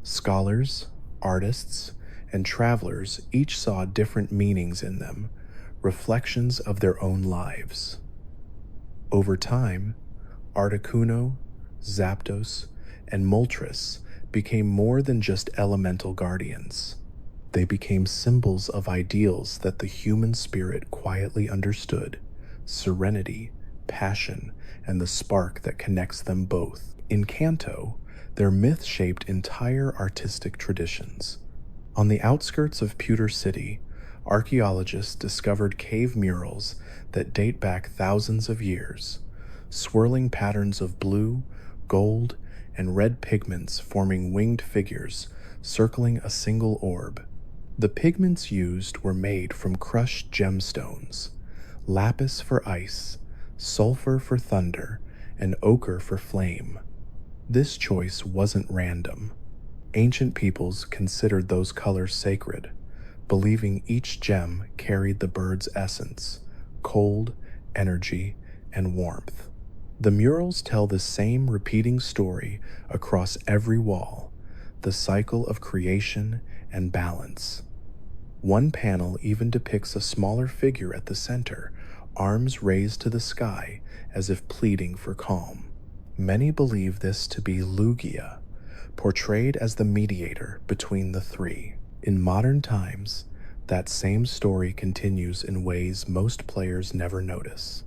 Scholars, artists, and travelers each saw different meanings in them, reflections of their own lives. Over time, Articuno, Zapdos, and Moltres became more than just elemental guardians. They became symbols of ideals that the human spirit quietly understood: serenity, passion, and the spark that connects them both. In Kanto, their myth shaped entire artistic traditions. On the outskirts of Pewter City, archaeologists discovered cave murals that date back thousands of years, swirling patterns of blue, gold, and red pigments forming winged figures circling a single orb. The pigments used were made from crushed gemstones: lapis for ice, sulfur for thunder, and ochre for flame. This choice wasn't random. Ancient peoples considered those colors sacred, believing each gem carried the bird's essence: cold, energy, and warmth. The murals tell the same repeating story across every wall: the cycle of creation and balance. One panel even depicts a smaller figure at the center, arms raised to the sky as if pleading for calm. Many believe this to be Lugia, portrayed as the mediator between the three. In modern times, that same story continues in ways most players never notice.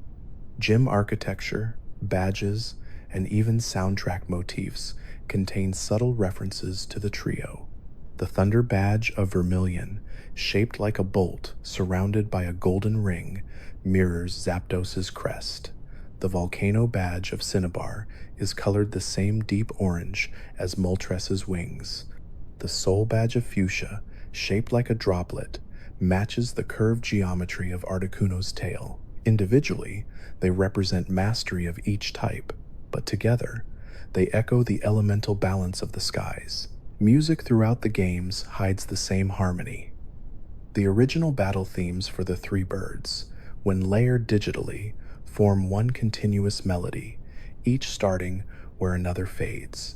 Gym architecture, badges, and even soundtrack motifs contain subtle references to the trio. The Thunder Badge of Vermilion, shaped like a bolt surrounded by a golden ring, mirrors Zapdos' crest. The Volcano Badge of Cinnabar is colored the same deep orange as Moltres' wings. The Soul Badge of Fuchsia, shaped like a droplet, matches the curved geometry of Articuno's tail. Individually, they represent mastery of each type, but together, they echo the elemental balance of the skies. Music throughout the games hides the same harmony. The original battle themes for the three birds, when layered digitally, form one continuous melody, each starting where another fades.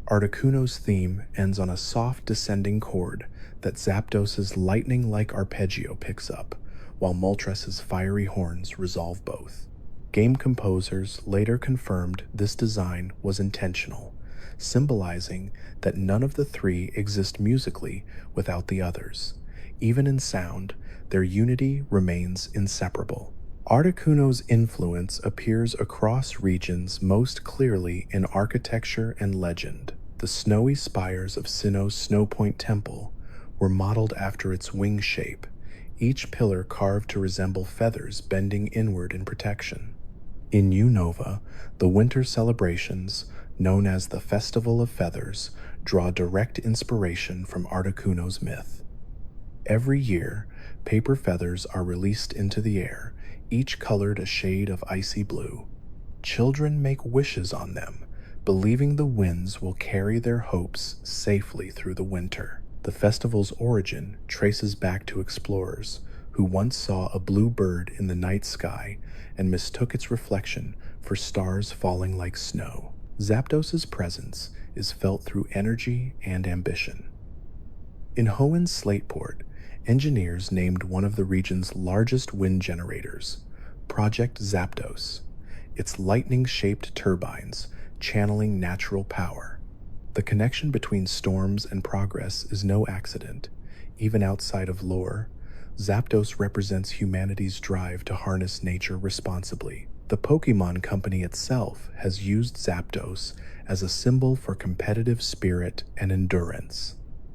Articuno's theme ends on a soft descending chord that Zapdos' lightning-like arpeggio picks up, while Moltres' fiery horns resolve both. Game composers later confirmed this design was intentional, symbolizing that none of the three exist musically without the others. Even in sound, their unity remains inseparable. Articuno's influence appears across regions most clearly in architecture and legend. The snowy spires of Sinnoh's Snow Point Temple were modeled after its wing shape, each pillar carved to resemble feathers bending inward in protection. In Unova, the winter celebrations, known as the Festival of Feathers, draw direct inspiration from Articuno's myth. Every year, paper feathers are released into the air, each colored a shade of icy blue. Children make wishes on them, believing the winds will carry their hopes safely through the winter. The festival's origin traces back to explorers who once saw a blue bird in the night sky and mistook its reflection for stars falling like snow. Zapdos' presence is felt through energy and ambition. In Hoenn Slateport, engineers named one of the region's largest wind generators, Project Zapdos, its lightning-shaped turbines channeling natural power. The connection between storms and progress is no accident. Even outside of lore, Zapdos represents humanity's drive to harness nature responsibly. The Pokémon Company itself has used Zapdos as a symbol for competitive spirit and endurance.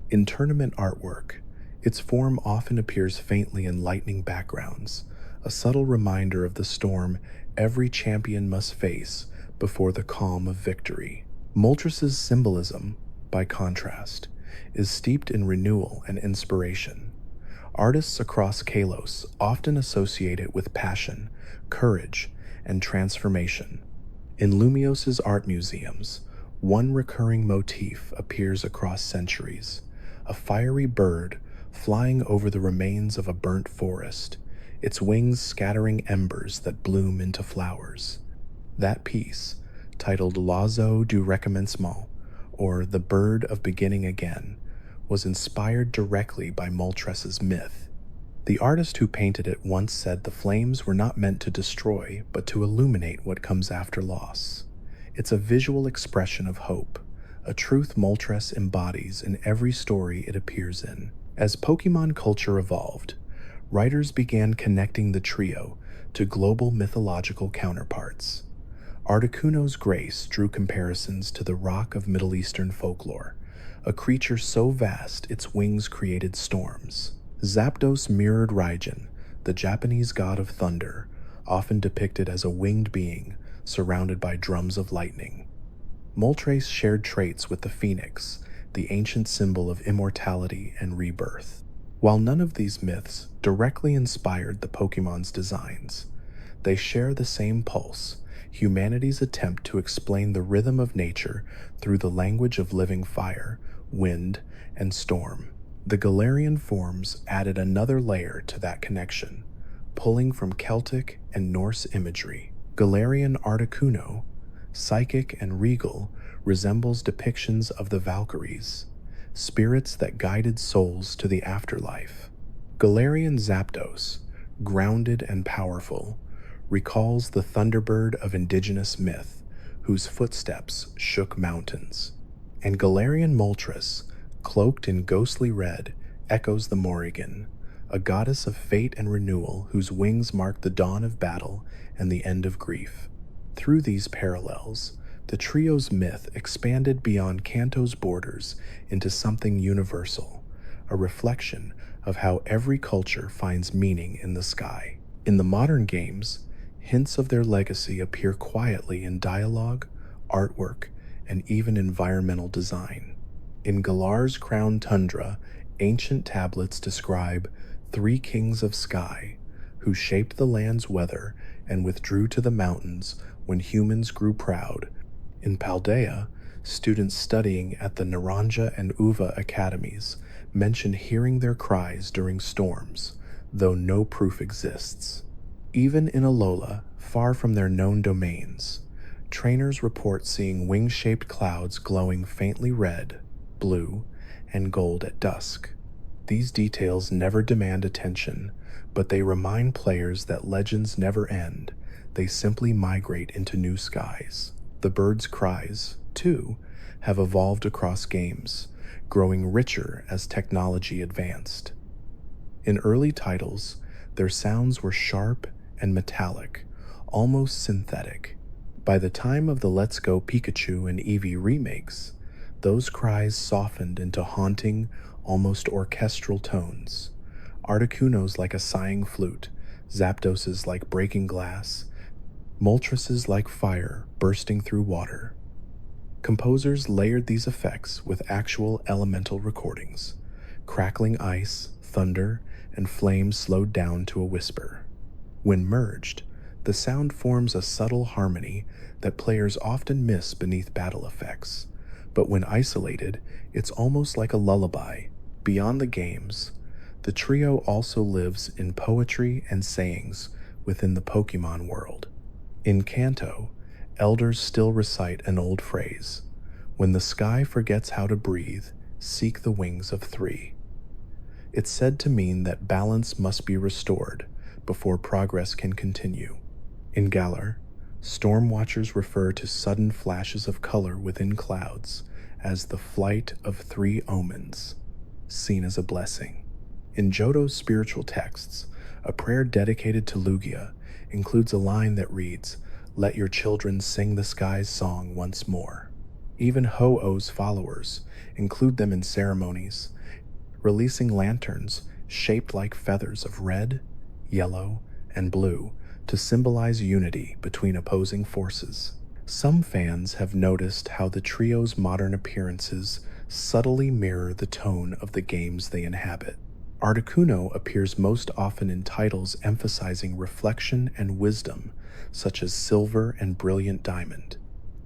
In tournament artwork, its form often appears faintly in lightning backgrounds, a subtle reminder of the storm every champion must face before the calm of victory. Moltres' symbolism, by contrast, is steeped in renewal and inspiration. Artists across Kalos often associate it with passion, courage, and transformation. In Lumios's art museums, one recurring motif appears across centuries: a fiery bird flying over the remains of a burnt forest, its wings scattering embers that bloom into flowers. That piece, titled L'Oiseau du Recommencement, or The Bird of Beginning Again, was inspired directly by Moltres' myth. The artist who painted it once said the flames were not meant to destroy, but to illuminate what comes after loss. It's a visual expression of hope, a truth Moltres embodies in every story it appears in. As Pokemon culture evolved, writers began connecting the trio to global mythological counterparts. Articuno's grace drew comparisons to the rock of Middle Eastern folklore, a creature so vast its wings created storms. Zapdos mirrored Raijin, the Japanese god of thunder, often depicted as a winged being surrounded by drums of lightning. Moltres shared traits with the phoenix, the ancient symbol of immortality and rebirth. While none of these myths directly inspired the Pokemon's designs, they share the same pulse: humanity's attempt to explain the rhythm of nature through the language of living fire, wind, and storm. The Galarian forms added another layer to that connection, pulling from Celtic and Norse imagery. Galarian Articuno, psychic and regal, resembles depictions of the Valkyries, spirits that guided souls to the afterlife. Galarian Zapdos, grounded and powerful, recalls the Thunderbird of indigenous myth, whose footsteps shook mountains. And Galarian Moltres, cloaked in ghostly red, echoes the Morrigan, a goddess of fate and renewal whose wings mark the dawn of battle and the end of grief. Through these parallels, the trio's myth expanded beyond Kanto's borders into something universal, a reflection of how every culture finds meaning in the sky. In the modern games, hints of their legacy appear quietly in dialogue, artwork, and even environmental design. In Galar's Crown Tundra, ancient tablets describe three kings of sky who shaped the land's weather and withdrew to the mountains when humans grew proud. In Paldea, students studying at the Naranja and Uva academies mention hearing their cries during storms, though no proof exists. Even in Alola, far from their known domains, trainers report seeing wing-shaped clouds glowing faintly red, blue, and gold at dusk. These details never demand attention, but they remind players that legends never end. They simply migrate into new skies. The birds' cries, too, have evolved across games, growing richer as technology advanced. In early titles, their sounds were sharp and metallic, almost synthetic. By the time of the Let's Go Pikachu and Eevee remakes, those cries softened into haunting, almost orchestral tones. Articuno's like a sighing flute, Zapdos's like breaking glass, Moltres's like fire bursting through water. Composers layered these effects with actual elemental recordings. Crackling ice, thunder, and flames slowed down to a whisper. When merged, the sound forms a subtle harmony that players often miss beneath battle effects. But when isolated, it's almost like a lullaby. Beyond the games, the trio also lives in poetry and sayings within the Pokemon world. In Kanto, elders still recite an old phrase: "When the sky forgets how to breathe, seek the wings of three." It's said to mean that balance must be restored before progress can continue. In Galar, storm watchers refer to sudden flashes of color within clouds as the flight of three omens, seen as a blessing. In Johto's spiritual texts, a prayer dedicated to Lugia includes a line that reads, "Let your children sing the sky's song once more." Even Ho-Oh's followers include them in ceremonies, releasing lanterns shaped like feathers of red, yellow, and blue to symbolize unity between opposing forces. Some fans have noticed how the trio's modern appearances subtly mirror the tone of the games they inhabit. Articuno appears most often in titles emphasizing reflection and wisdom, such as Silver and Brilliant Diamond.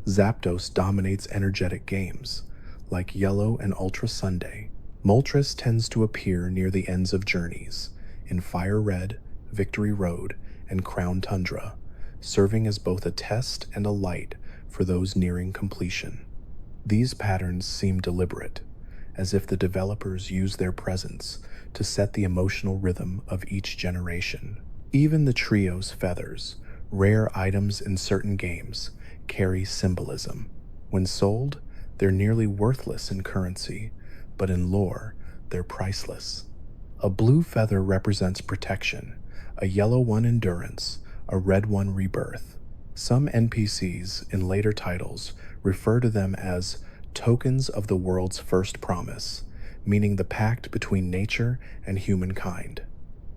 Zapdos dominates energetic games, like Yellow and Ultra Sunday. Moltres tends to appear near the ends of journeys, in Fire Red, Victory Road, and Crown Tundra, serving as both a test and a light for those nearing completion. These patterns seem deliberate, as if the developers use their presence to set the emotional rhythm of each generation. Even the trio's feathers, rare items in certain games, carry symbolism. When sold, they're nearly worthless in currency, but in lore, they're priceless. A blue feather represents protection, a yellow one endurance, a red one rebirth. Some NPCs in later titles refer to them as tokens of the world's first promise, meaning the pact between nature and humankind.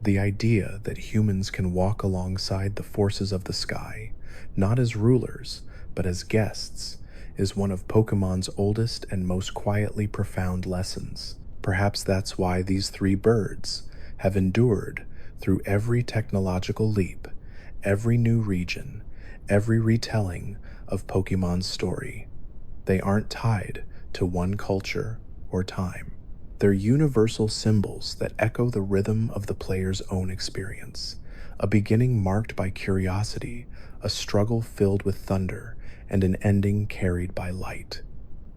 The idea that humans can walk alongside the forces of the sky, not as rulers, but as guests, is one of Pokemon's oldest and most quietly profound lessons. Perhaps that's why these three birds have endured through every technological leap, every new region, every retelling of Pokemon's story. They aren't tied to one culture or time. They're universal symbols that echo the rhythm of the player's own experience, a beginning marked by curiosity, a struggle filled with thunder, and an ending carried by light.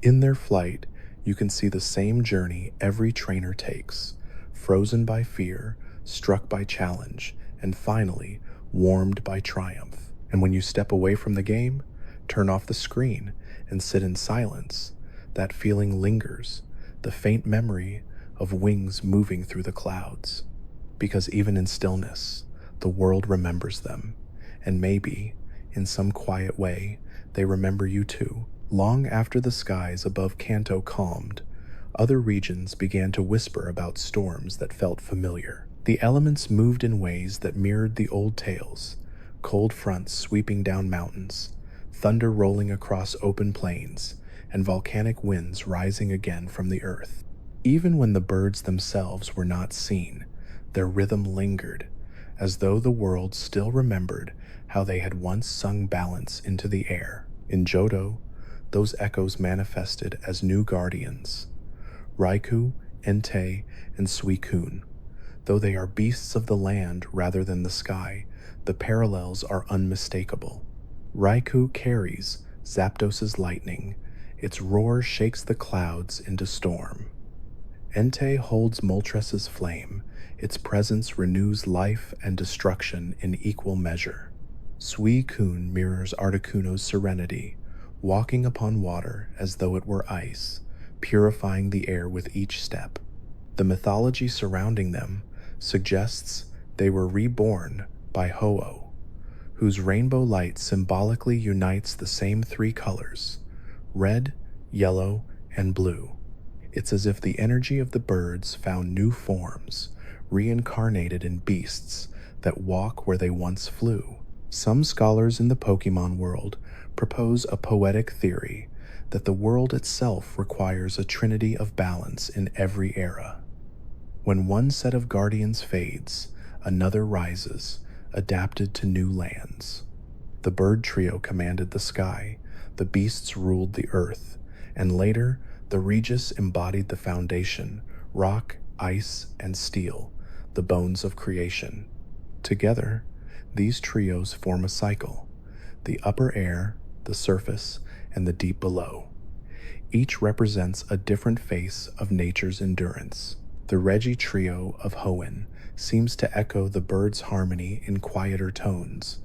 In their flight, you can see the same journey every trainer takes, frozen by fear, struck by challenge, and finally, warmed by triumph. And when you step away from the game, turn off the screen, and sit in silence, that feeling lingers, the faint memory of wings moving through the clouds. Because even in stillness, the world remembers them, and maybe, in some quiet way, they remember you too. Long after the skies above Kanto calmed, other regions began to whisper about storms that felt familiar. The elements moved in ways that mirrored the old tales, cold fronts sweeping down mountains, thunder rolling across open plains, and volcanic winds rising again from the earth. Even when the birds themselves were not seen, their rhythm lingered, as though the world still remembered how they had once sung balance into the air. In Johto, those echoes manifested as new guardians, Raikou, Entei, and Suicune. Though they are beasts of the land rather than the sky, the parallels are unmistakable. Raikou carries Zapdos' lightning. Its roar shakes the clouds into storm. Entei holds Moltres' flame. Its presence renews life and destruction in equal measure. Suicune mirrors Articuno's serenity, walking upon water as though it were ice, purifying the air with each step. The mythology surrounding them suggests they were reborn by Ho-Oh, whose rainbow light symbolically unites the same three colors, red, yellow, and blue. It's as if the energy of the birds found new forms, reincarnated in beasts that walk where they once flew. Some scholars in the Pokemon world propose a poetic theory that the world itself requires a trinity of balance in every era. When one set of guardians fades, another rises, adapted to new lands. The bird trio commanded the sky, the beasts ruled the earth, and later, the Regis embodied the foundation, rock, ice, and steel, the bones of creation. Together, these trios form a cycle, the upper air, the surface, and the deep below. Each represents a different face of nature's endurance. The Regi trio of Hoenn seems to echo the bird's harmony in quieter tones.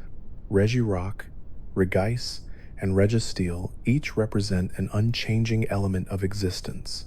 Regirock, Regice, and Registeel each represent an unchanging element of existence,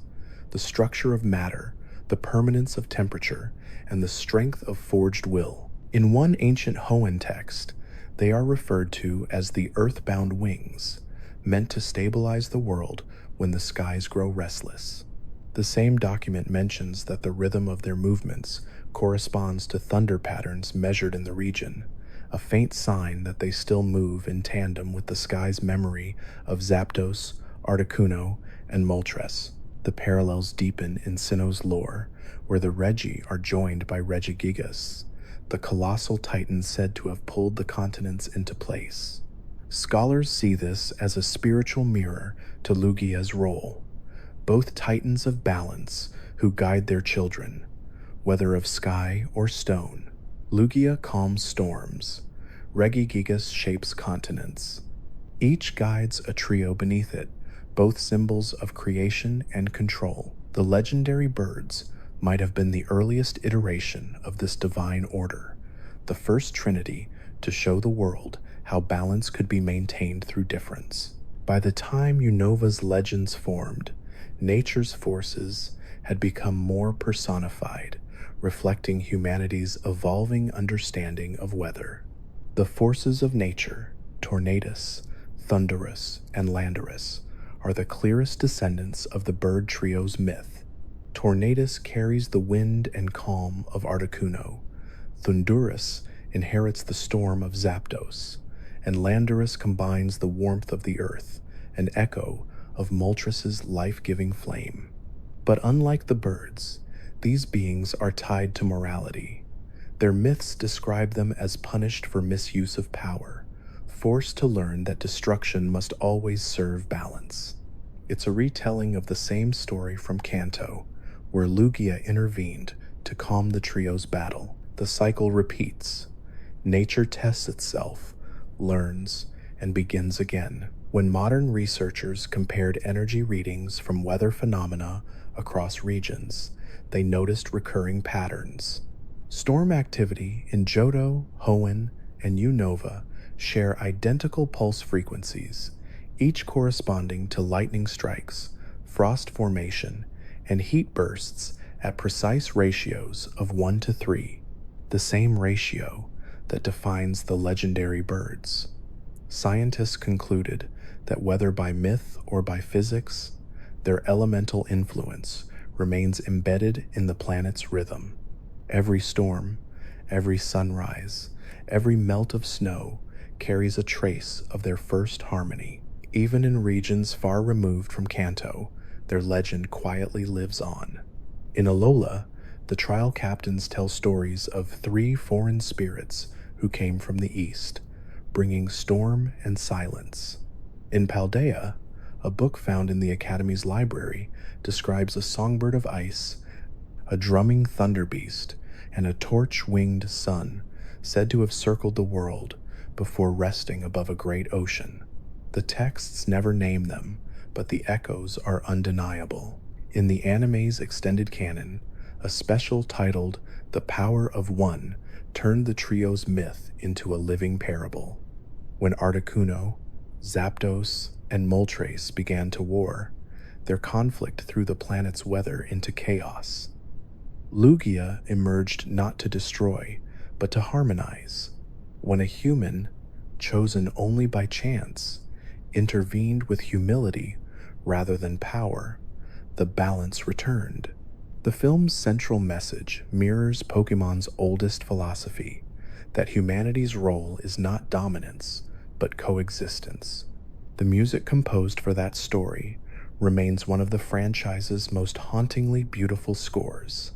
the structure of matter, the permanence of temperature, and the strength of forged will. In one ancient Hoenn text, they are referred to as the earthbound wings, meant to stabilize the world when the skies grow restless. The same document mentions that the rhythm of their movements corresponds to thunder patterns measured in the region, a faint sign that they still move in tandem with the sky's memory of Zapdos, Articuno, and Moltres. The parallels deepen in Sinnoh's lore, where the Regi are joined by Regigigas, the colossal titan said to have pulled the continents into place. Scholars see this as a spiritual mirror to Lugia's role, both titans of balance who guide their children, whether of sky or stone. Lugia calms storms. Regigigas shapes continents. Each guides a trio beneath it, both symbols of creation and control. The legendary birds might have been the earliest iteration of this divine order, the first trinity to show the world how balance could be maintained through difference. By the time Unova's legends formed, nature's forces had become more personified, reflecting humanity's evolving understanding of weather. The forces of nature, Tornadus, Thunderous, and Landorus, are the clearest descendants of the bird trio's myth. Tornadus carries the wind and calm of Articuno, Thunderous inherits the storm of Zapdos, and Landorus combines the warmth of the earth and echo of Moltres' life-giving flame. But unlike the birds, these beings are tied to morality. Their myths describe them as punished for misuse of power, forced to learn that destruction must always serve balance. It's a retelling of the same story from Kanto, where Lugia intervened to calm the trio's battle. The cycle repeats. Nature tests itself, learns, and begins again. When modern researchers compared energy readings from weather phenomena across regions, they noticed recurring patterns. Storm activity in Johto, Hoenn, and Unova share identical pulse frequencies, each corresponding to lightning strikes, frost formation, and heat bursts at precise ratios of 1 to 3, the same ratio that defines the legendary birds. Scientists concluded that whether by myth or by physics, their elemental influence remains embedded in the planet's rhythm. Every storm, every sunrise, every melt of snow carries a trace of their first harmony. Even in regions far removed from Kanto, their legend quietly lives on. In Alola, the trial captains tell stories of 3 foreign spirits who came from the east, bringing storm and silence. In Paldea, a book found in the Academy's library describes a songbird of ice, a drumming thunder beast, and a torch-winged sun said to have circled the world before resting above a great ocean. The texts never name them, but the echoes are undeniable. In the anime's extended canon, a special titled The Power of One turned the trio's myth into a living parable. When Articuno, Zapdos, and Moltres began to war, their conflict threw the planet's weather into chaos. Lugia emerged not to destroy, but to harmonize. When a human, chosen only by chance, intervened with humility rather than power, the balance returned. The film's central message mirrors Pokemon's oldest philosophy, that humanity's role is not dominance, but coexistence. The music composed for that story remains one of the franchise's most hauntingly beautiful scores.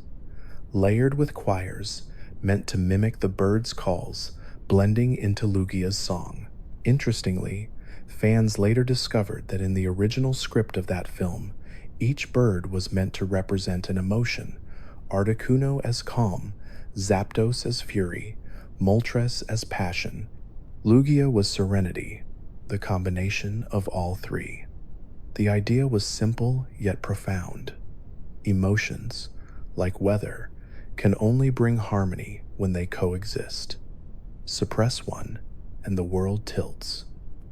Layered with choirs meant to mimic the birds' calls, blending into Lugia's song. Interestingly, fans later discovered that in the original script of that film, each bird was meant to represent an emotion: Articuno as calm, Zapdos as fury, Moltres as passion. Lugia was serenity, the combination of all 3. The idea was simple yet profound. Emotions, like weather, can only bring harmony when they coexist. Suppress one, and the world tilts.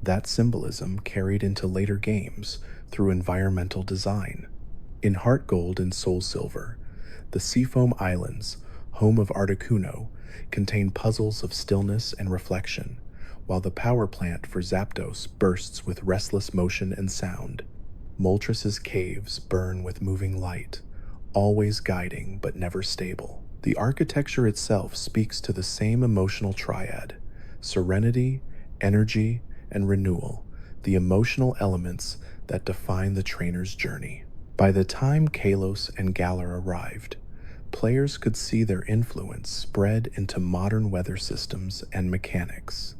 That symbolism carried into later games through environmental design. In Heart Gold and Soul Silver, the Seafoam Islands, home of Articuno, contain puzzles of stillness and reflection, while the power plant for Zapdos bursts with restless motion and sound. Moltres' caves burn with moving light, always guiding but never stable. The architecture itself speaks to the same emotional triad: serenity, energy, and renewal, the emotional elements that define the trainer's journey. By the time Kalos and Galar arrived, players could see their influence spread into modern weather systems and mechanics.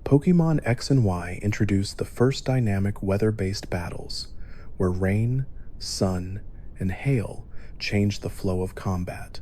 Pokémon X and Y introduced the first dynamic weather-based battles, where rain, sun, and hail changed the flow of combat,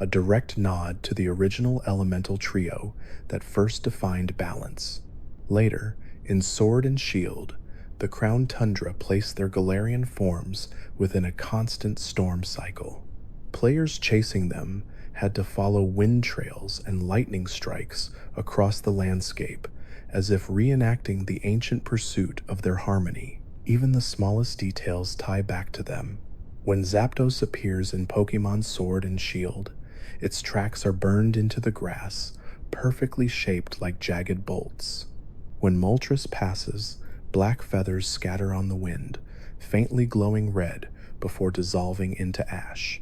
a direct nod to the original elemental trio that first defined balance. Later, in Sword and Shield, the Crown Tundra placed their Galarian forms within a constant storm cycle. Players chasing them had to follow wind trails and lightning strikes across the landscape, as if reenacting the ancient pursuit of their harmony. Even the smallest details tie back to them. When Zapdos appears in Pokémon Sword and Shield, its tracks are burned into the grass, perfectly shaped like jagged bolts. When Moltres passes, black feathers scatter on the wind, faintly glowing red before dissolving into ash.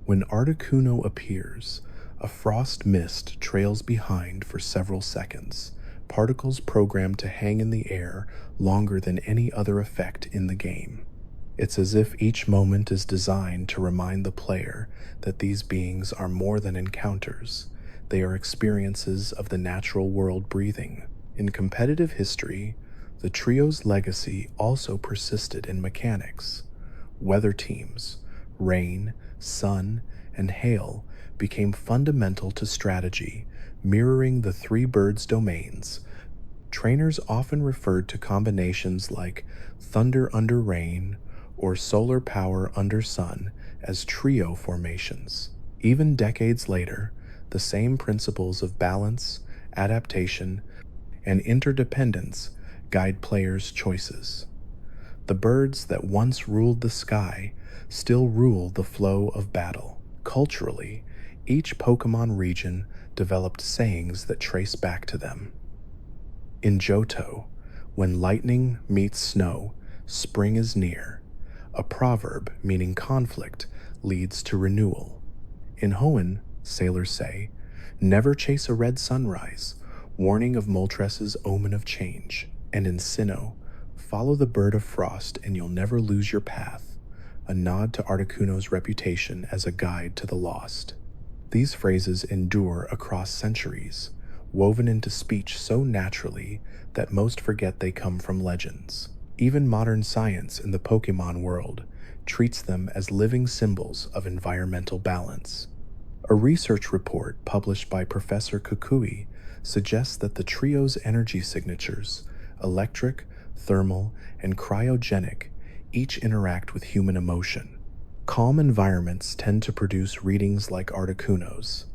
When Articuno appears, a frost mist trails behind for several seconds, particles programmed to hang in the air longer than any other effect in the game. It's as if each moment is designed to remind the player that these beings are more than encounters. They are experiences of the natural world breathing. In competitive history, the trio's legacy also persisted in mechanics. Weather teams, rain, sun, and hail became fundamental to strategy, mirroring the three birds' domains. Trainers often referred to combinations like thunder under rain or solar power under sun as trio formations. Even decades later, the same principles of balance, adaptation, and interdependence guide players' choices. The birds that once ruled the sky still rule the flow of battle. Culturally, each Pokémon region developed sayings that trace back to them. In Johto, when lightning meets snow, spring is near, a proverb meaning conflict leads to renewal. In Hoenn, sailors say, never chase a red sunrise, warning of Moltres' omen of change. And in Sinnoh, follow the bird of frost and you'll never lose your path, a nod to Articuno's reputation as a guide to the lost. These phrases endure across centuries, woven into speech so naturally that most forget they come from legends. Even modern science in the Pokémon world treats them as living symbols of environmental balance. A research report published by Professor Kukui suggests that the trio's energy signatures, electric, thermal, and cryogenic, each interact with human emotion. Calm environments tend to produce readings like Articuno's.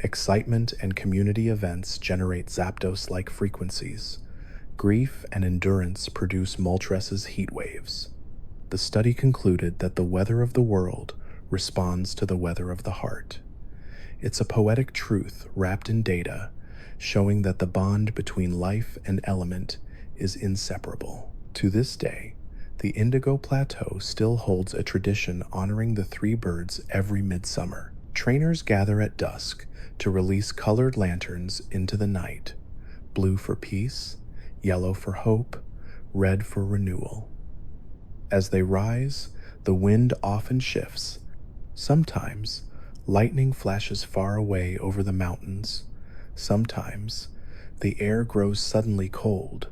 Excitement and community events generate Zapdos-like frequencies. Grief and endurance produce Moltres' heat waves. The study concluded that the weather of the world responds to the weather of the heart. It's a poetic truth wrapped in data, showing that the bond between life and element is inseparable. To this day, the Indigo Plateau still holds a tradition honoring the three birds every midsummer. Trainers gather at dusk to release colored lanterns into the night, blue for peace, yellow for hope, red for renewal. As they rise, the wind often shifts. Sometimes, lightning flashes far away over the mountains. Sometimes, the air grows suddenly cold.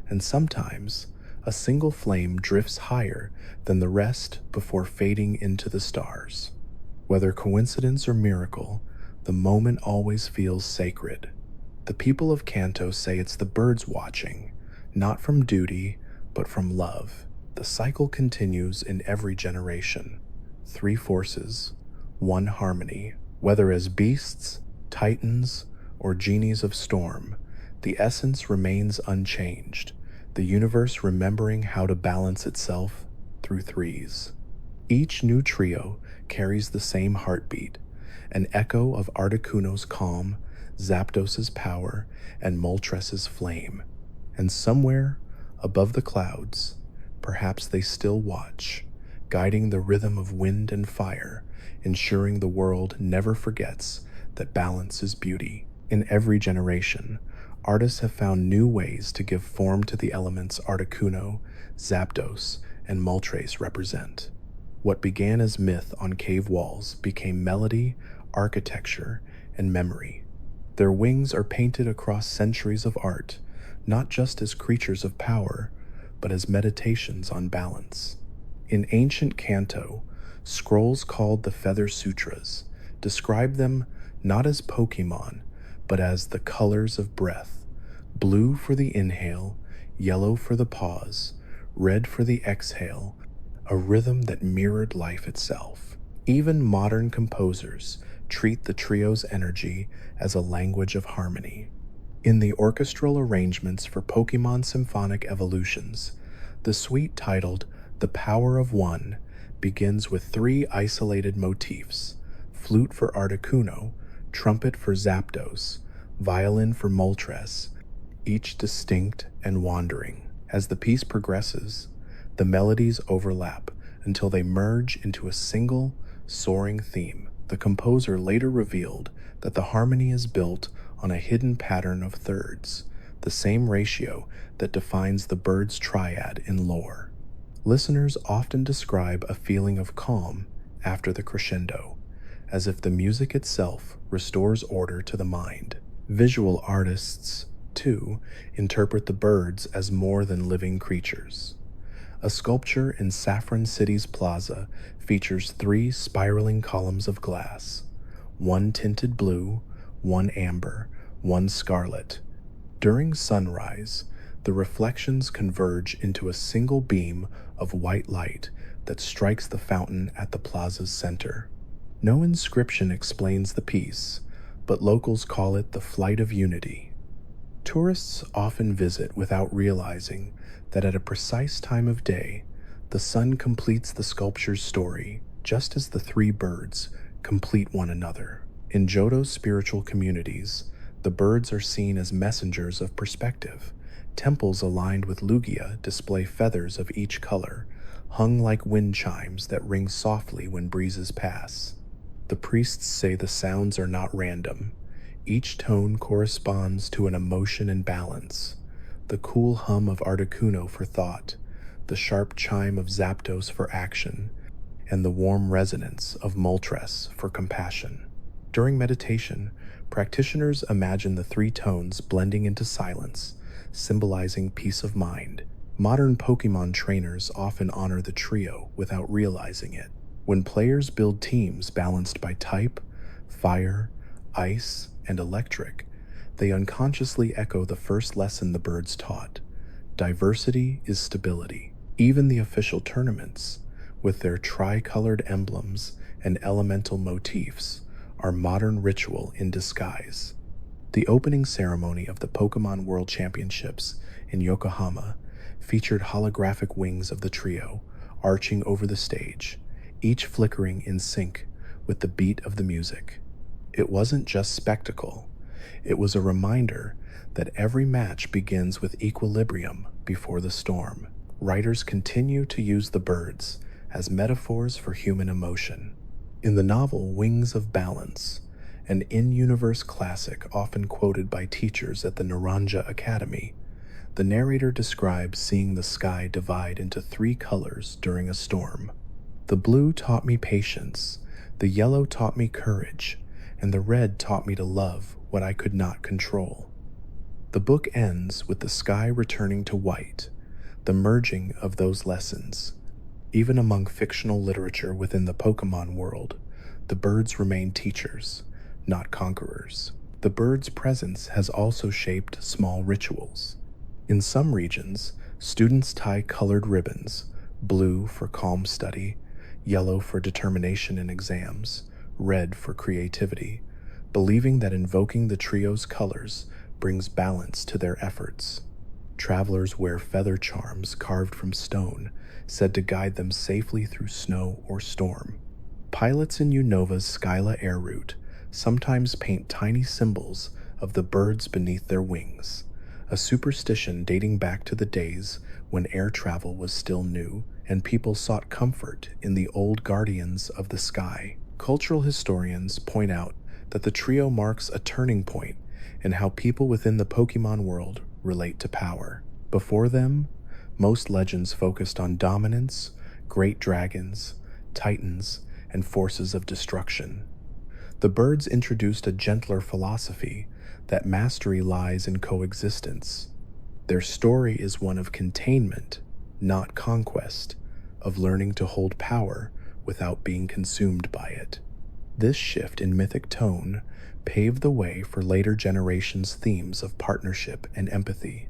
And sometimes, a single flame drifts higher than the rest before fading into the stars. Whether coincidence or miracle, the moment always feels sacred. The people of Kanto say it's the birds watching, not from duty, but from love. The cycle continues in every generation. Three forces, one harmony. Whether as beasts, titans, or genies of storm, the essence remains unchanged, the universe remembering how to balance itself through threes. Each new trio carries the same heartbeat, an echo of Articuno's calm, Zapdos' power, and Moltres' flame. And somewhere, above the clouds, perhaps they still watch, guiding the rhythm of wind and fire, ensuring the world never forgets that balance is beauty. In every generation, artists have found new ways to give form to the elements Articuno, Zapdos, and Moltres represent. What began as myth on cave walls became melody, architecture, and memory. Their wings are painted across centuries of art, not just as creatures of power, but as meditations on balance. In ancient Kanto, scrolls called the Feather Sutras describe them not as Pokémon, but as the colors of breath: blue for the inhale, yellow for the pause, red for the exhale, a rhythm that mirrored life itself. Even modern composers treat the trio's energy as a language of harmony. In the orchestral arrangements for Pokémon Symphonic Evolutions, the suite titled The Power of One begins with three isolated motifs: flute for Articuno, trumpet for Zapdos, violin for Moltres, each distinct and wandering. As the piece progresses, the melodies overlap until they merge into a single, soaring theme. The composer later revealed that the harmony is built on a hidden pattern of thirds, the same ratio that defines the bird's triad in lore. Listeners often describe a feeling of calm after the crescendo, as if the music itself restores order to the mind. Visual artists, too, interpret the birds as more than living creatures. A sculpture in Saffron City's plaza features three spiraling columns of glass, one tinted blue, one amber, one scarlet. During sunrise, the reflections converge into a single beam of white light that strikes the fountain at the plaza's center. No inscription explains the piece, but locals call it the Flight of Unity. Tourists often visit without realizing that at a precise time of day, the sun completes the sculpture's story, just as the three birds complete one another. In Johto's spiritual communities, the birds are seen as messengers of perspective. Temples aligned with Lugia display feathers of each color, hung like wind chimes that ring softly when breezes pass. The priests say the sounds are not random. Each tone corresponds to an emotion and balance: the cool hum of Articuno for thought, the sharp chime of Zapdos for action, and the warm resonance of Moltres for compassion. During meditation, practitioners imagine the three tones blending into silence, symbolizing peace of mind. Modern Pokémon trainers often honor the trio without realizing it. When players build teams balanced by type, fire, ice, and electric, they unconsciously echo the first lesson the birds taught: diversity is stability. Even the official tournaments, with their tri-colored emblems and elemental motifs, are modern ritual in disguise. The opening ceremony of the Pokémon World Championships in Yokohama featured holographic wings of the trio arching over the stage, each flickering in sync with the beat of the music. It wasn't just spectacle, it was a reminder that every match begins with equilibrium before the storm. Writers continue to use the birds as metaphors for human emotion. In the novel Wings of Balance, an in-universe classic often quoted by teachers at the Naranja Academy, the narrator describes seeing the sky divide into three colors during a storm. The blue taught me patience, the yellow taught me courage, and the red taught me to love what I could not control. The book ends with the sky returning to white, the merging of those lessons. Even among fictional literature within the Pokémon world, the birds remain teachers, not conquerors. The bird's presence has also shaped small rituals. In some regions, students tie colored ribbons, blue for calm study, yellow for determination in exams, red for creativity, believing that invoking the trio's colors brings balance to their efforts. Travelers wear feather charms carved from stone, said to guide them safely through snow or storm. Pilots in Unova's Skyla air route sometimes paint tiny symbols of the birds beneath their wings, a superstition dating back to the days when air travel was still new and people sought comfort in the old guardians of the sky. Cultural historians point out that the trio marks a turning point in how people within the Pokémon world relate to power. Before them, most legends focused on dominance, great dragons, titans, and forces of destruction. The birds introduced a gentler philosophy that mastery lies in coexistence. Their story is one of containment, not conquest, of learning to hold power without being consumed by it. This shift in mythic tone paved the way for later generations' themes of partnership and empathy,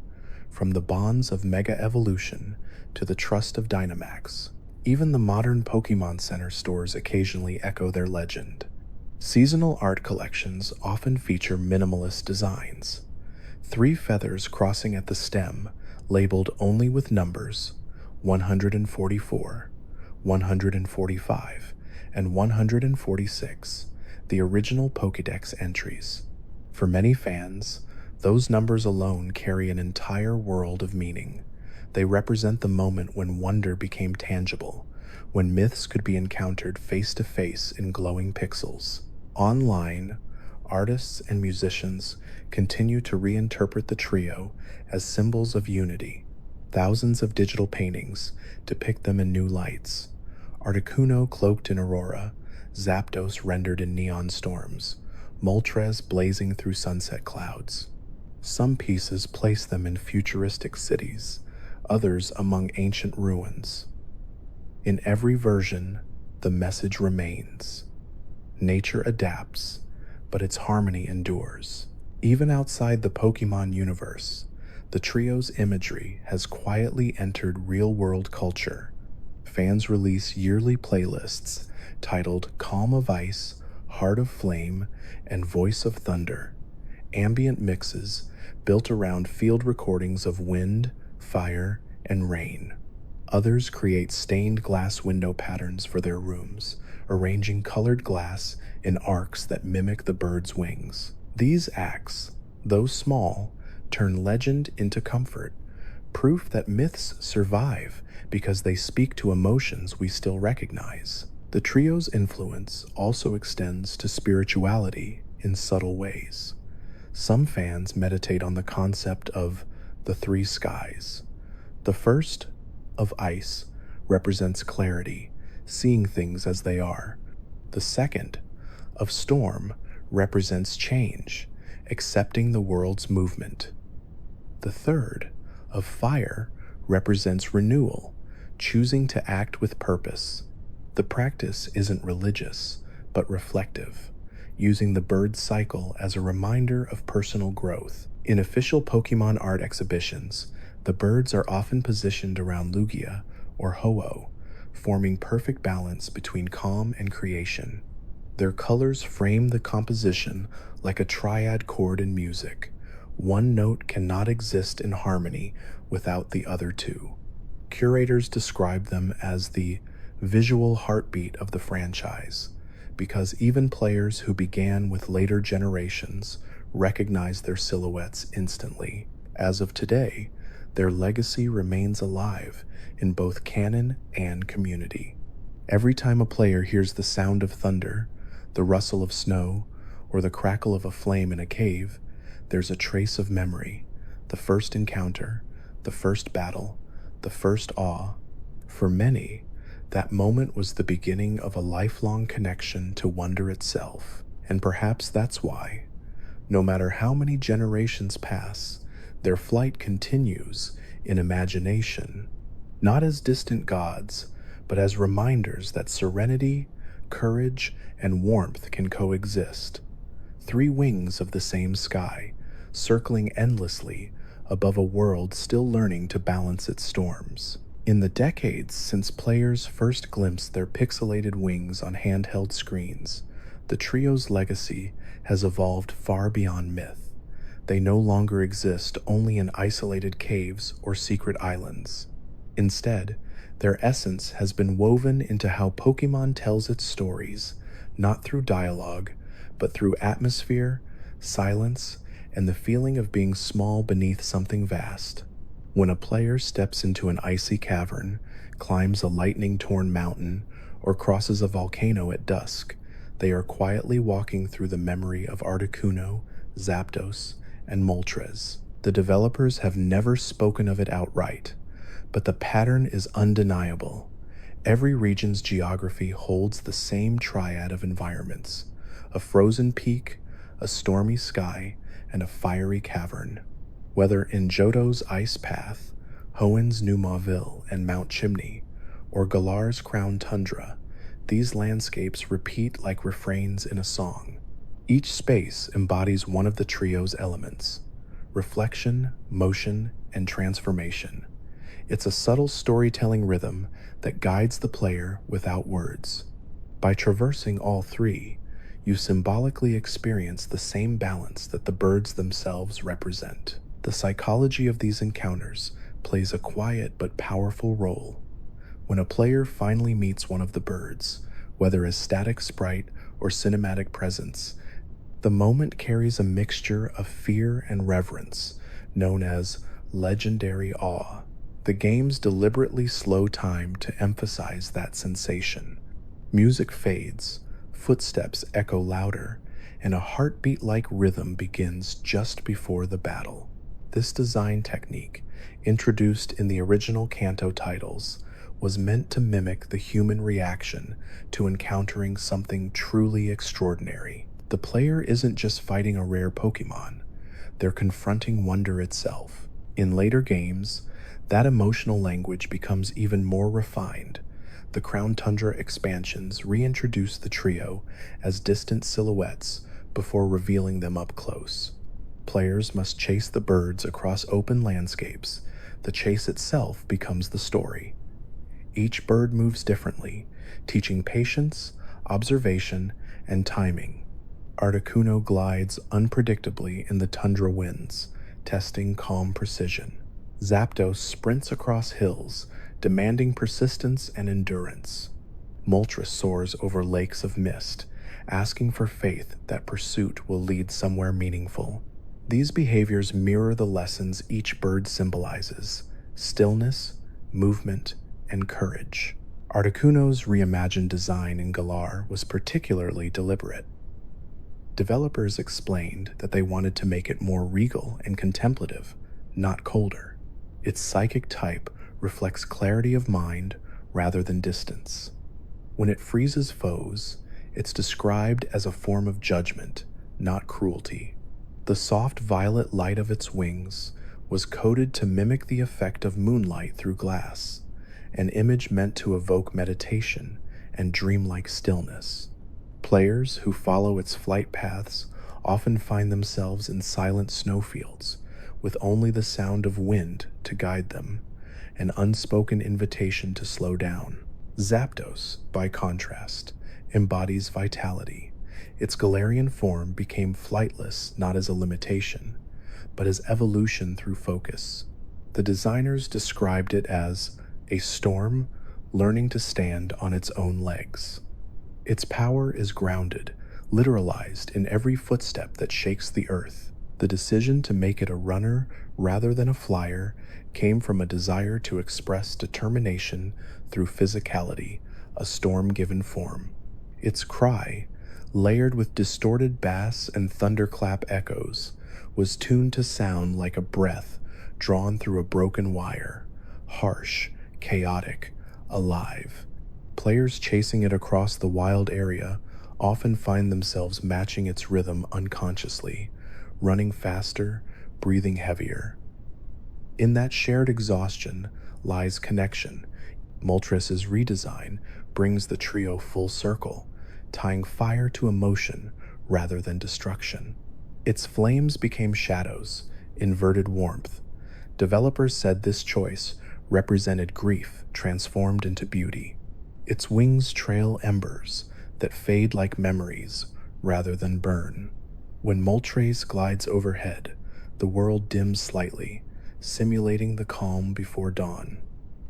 from the bonds of Mega Evolution to the trust of Dynamax. Even the modern Pokémon Center stores occasionally echo their legend. Seasonal art collections often feature minimalist designs. 3 feathers crossing at the stem, labeled only with numbers 144, 145, and 146, the original Pokédex entries. For many fans, those numbers alone carry an entire world of meaning. They represent the moment when wonder became tangible, when myths could be encountered face to face in glowing pixels. Online, artists and musicians continue to reinterpret the trio as symbols of unity. Thousands of digital paintings depict them in new lights. Articuno cloaked in aurora, Zapdos rendered in neon storms, Moltres blazing through sunset clouds. Some pieces place them in futuristic cities, others among ancient ruins. In every version, the message remains. Nature adapts, but its harmony endures. Even outside the Pokémon universe, the trio's imagery has quietly entered real-world culture. Fans release yearly playlists titled Calm of Ice, Heart of Flame, and Voice of Thunder, ambient mixes built around field recordings of wind, fire, and rain. Others create stained glass window patterns for their rooms, arranging colored glass in arcs that mimic the bird's wings. These acts, though small, turn legend into comfort, proof that myths survive because they speak to emotions we still recognize. The trio's influence also extends to spirituality in subtle ways. Some fans meditate on the concept of the 3 skies. The first, of ice, represents clarity, seeing things as they are. The second, of storm, represents change, accepting the world's movement. The third, of fire, represents renewal, choosing to act with purpose. The practice isn't religious, but reflective, using the bird cycle as a reminder of personal growth. In official Pokémon art exhibitions, the birds are often positioned around Lugia or Ho-Oh, forming perfect balance between calm and creation. Their colors frame the composition like a triad chord in music. One note cannot exist in harmony without the other two. Curators describe them as the visual heartbeat of the franchise, because even players who began with later generations recognize their silhouettes instantly. As of today, their legacy remains alive in both canon and community. Every time a player hears the sound of thunder, the rustle of snow, or the crackle of a flame in a cave, there's a trace of memory, the first encounter, the first battle, the first awe. For many, that moment was the beginning of a lifelong connection to wonder itself, and perhaps that's why, no matter how many generations pass, their flight continues in imagination, not as distant gods, but as reminders that serenity, courage, and warmth can coexist. 3 wings of the same sky, circling endlessly above a world still learning to balance its storms. In the decades since players first glimpsed their pixelated wings on handheld screens, the trio's legacy has evolved far beyond myth. They no longer exist only in isolated caves or secret islands. Instead, their essence has been woven into how Pokémon tells its stories, not through dialogue, but through atmosphere, silence, and the feeling of being small beneath something vast. When a player steps into an icy cavern, climbs a lightning-torn mountain, or crosses a volcano at dusk, they are quietly walking through the memory of Articuno, Zapdos, and Moltres. The developers have never spoken of it outright, but the pattern is undeniable. Every region's geography holds the same triad of environments: a frozen peak, a stormy sky, and a fiery cavern. Whether in Johto's Ice Path, Hoenn's New Mauville and Mount Chimney, or Galar's Crown Tundra, these landscapes repeat like refrains in a song. Each space embodies one of the trio's elements: reflection, motion, and transformation. It's a subtle storytelling rhythm that guides the player without words. By traversing all three, you symbolically experience the same balance that the birds themselves represent. The psychology of these encounters plays a quiet but powerful role. When a player finally meets one of the birds, whether as static sprite or cinematic presence, the moment carries a mixture of fear and reverence, known as legendary awe. The games deliberately slow time to emphasize that sensation. Music fades, footsteps echo louder, and a heartbeat-like rhythm begins just before the battle. This design technique, introduced in the original Kanto titles, was meant to mimic the human reaction to encountering something truly extraordinary. The player isn't just fighting a rare Pokémon, they're confronting wonder itself. In later games, that emotional language becomes even more refined. The Crown Tundra expansions reintroduce the trio as distant silhouettes before revealing them up close. Players must chase the birds across open landscapes. The chase itself becomes the story. Each bird moves differently, teaching patience, observation, and timing. Articuno glides unpredictably in the tundra winds, testing calm precision. Zapdos sprints across hills, demanding persistence and endurance. Moltres soars over lakes of mist, asking for faith that pursuit will lead somewhere meaningful. These behaviors mirror the lessons each bird symbolizes: stillness, movement, and courage. Articuno's reimagined design in Galar was particularly deliberate. Developers explained that they wanted to make it more regal and contemplative, not colder. Its psychic type reflects clarity of mind rather than distance. When it freezes foes, it's described as a form of judgment, not cruelty. The soft violet light of its wings was coded to mimic the effect of moonlight through glass, an image meant to evoke meditation and dreamlike stillness. Players who follow its flight paths often find themselves in silent snowfields, with only the sound of wind to guide them, an unspoken invitation to slow down. Zapdos, by contrast, embodies vitality. Its Galarian form became flightless not as a limitation, but as evolution through focus. The designers described it as a storm learning to stand on its own legs. Its power is grounded, literalized in every footstep that shakes the earth. The decision to make it a runner rather than a flyer came from a desire to express determination through physicality, a storm-given form. Its cry, layered with distorted bass and thunderclap echoes, was tuned to sound like a breath drawn through a broken wire, harsh, chaotic, alive. Players chasing it across the wild area often find themselves matching its rhythm unconsciously, running faster, breathing heavier. In that shared exhaustion lies connection. Moltres' redesign brings the trio full circle, tying fire to emotion rather than destruction. Its flames became shadows, inverted warmth. Developers said this choice represented grief transformed into beauty. Its wings trail embers that fade like memories rather than burn. When Moltres glides overhead, the world dims slightly, simulating the calm before dawn.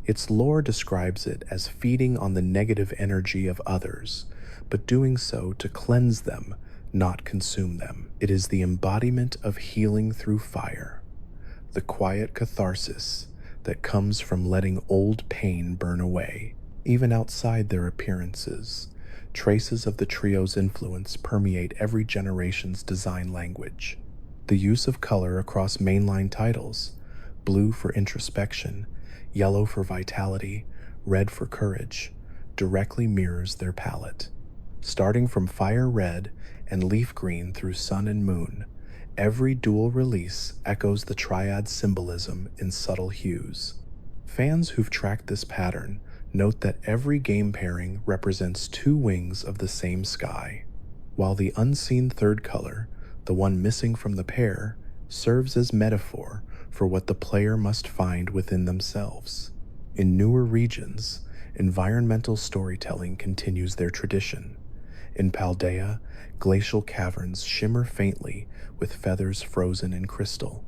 Its lore describes it as feeding on the negative energy of others, but doing so to cleanse them, not consume them. It is the embodiment of healing through fire, the quiet catharsis that comes from letting old pain burn away. Even outside their appearances, traces of the trio's influence permeate every generation's design language. The use of color across mainline titles, blue for introspection, yellow for vitality, red for courage, directly mirrors their palette. Starting from fire red and leaf green through sun and moon, every dual release echoes the triad symbolism in subtle hues. Fans who've tracked this pattern Note that every game pairing represents two wings of the same sky, while the unseen third color, the one missing from the pair, serves as metaphor for what the player must find within themselves. In newer regions, environmental storytelling continues their tradition. In Paldea, glacial caverns shimmer faintly with feathers frozen in crystal.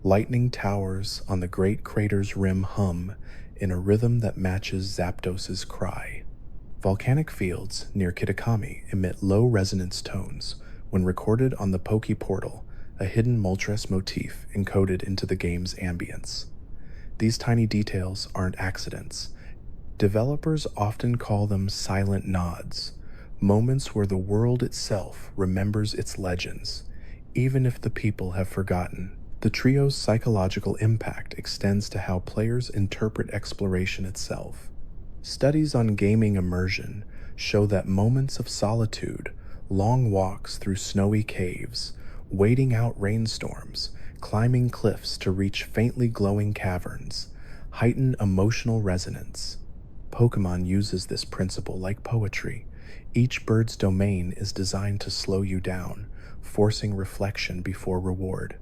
Lightning towers on the great crater's rim hum in a rhythm that matches Zapdos' cry. Volcanic fields near Kitakami emit low resonance tones when recorded on the Poke Portal, a hidden Moltres motif encoded into the game's ambience. These tiny details aren't accidents. Developers often call them silent nods, moments where the world itself remembers its legends, even if the people have forgotten. The trio's psychological impact extends to how players interpret exploration itself. Studies on gaming immersion show that moments of solitude, long walks through snowy caves, waiting out rainstorms, climbing cliffs to reach faintly glowing caverns, heighten emotional resonance. Pokémon uses this principle like poetry. Each bird's domain is designed to slow you down, forcing reflection before reward.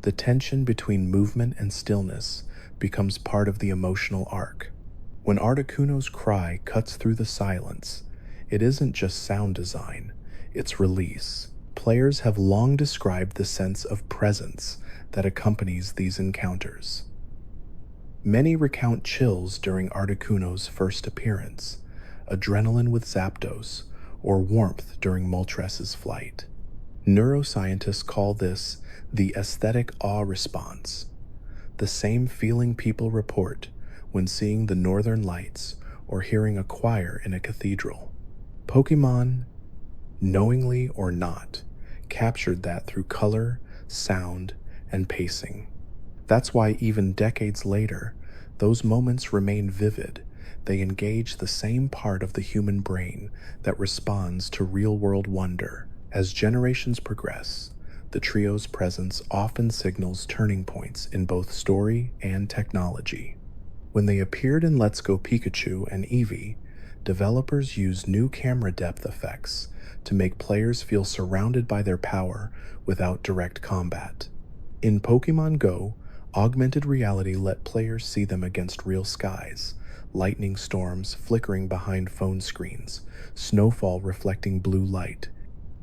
The tension between movement and stillness becomes part of the emotional arc. When Articuno's cry cuts through the silence, it isn't just sound design, it's release. Players have long described the sense of presence that accompanies these encounters. Many recount chills during Articuno's first appearance, adrenaline with Zapdos, or warmth during Moltres' flight. Neuroscientists call this the aesthetic awe response, the same feeling people report when seeing the northern lights or hearing a choir in a cathedral. Pokémon, knowingly or not, captured that through color, sound, and pacing. That's why even decades later, those moments remain vivid. They engage the same part of the human brain that responds to real-world wonder. As generations progress, the trio's presence often signals turning points in both story and technology. When they appeared in Let's Go Pikachu and Eevee, developers used new camera depth effects to make players feel surrounded by their power without direct combat. In Pokémon Go, augmented reality let players see them against real skies, lightning storms flickering behind phone screens, snowfall reflecting blue light.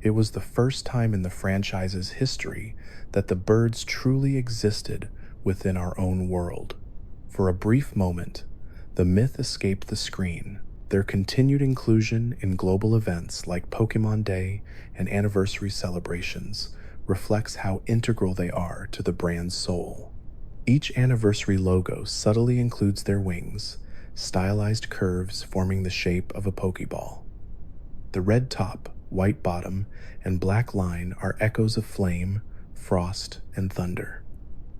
It was the first time in the franchise's history that the birds truly existed within our own world. For a brief moment, the myth escaped the screen. Their continued inclusion in global events like Pokémon Day and anniversary celebrations reflects how integral they are to the brand's soul. Each anniversary logo subtly includes their wings, stylized curves forming the shape of a Pokeball. The red top, white bottom, and black line are echoes of flame, frost, and thunder.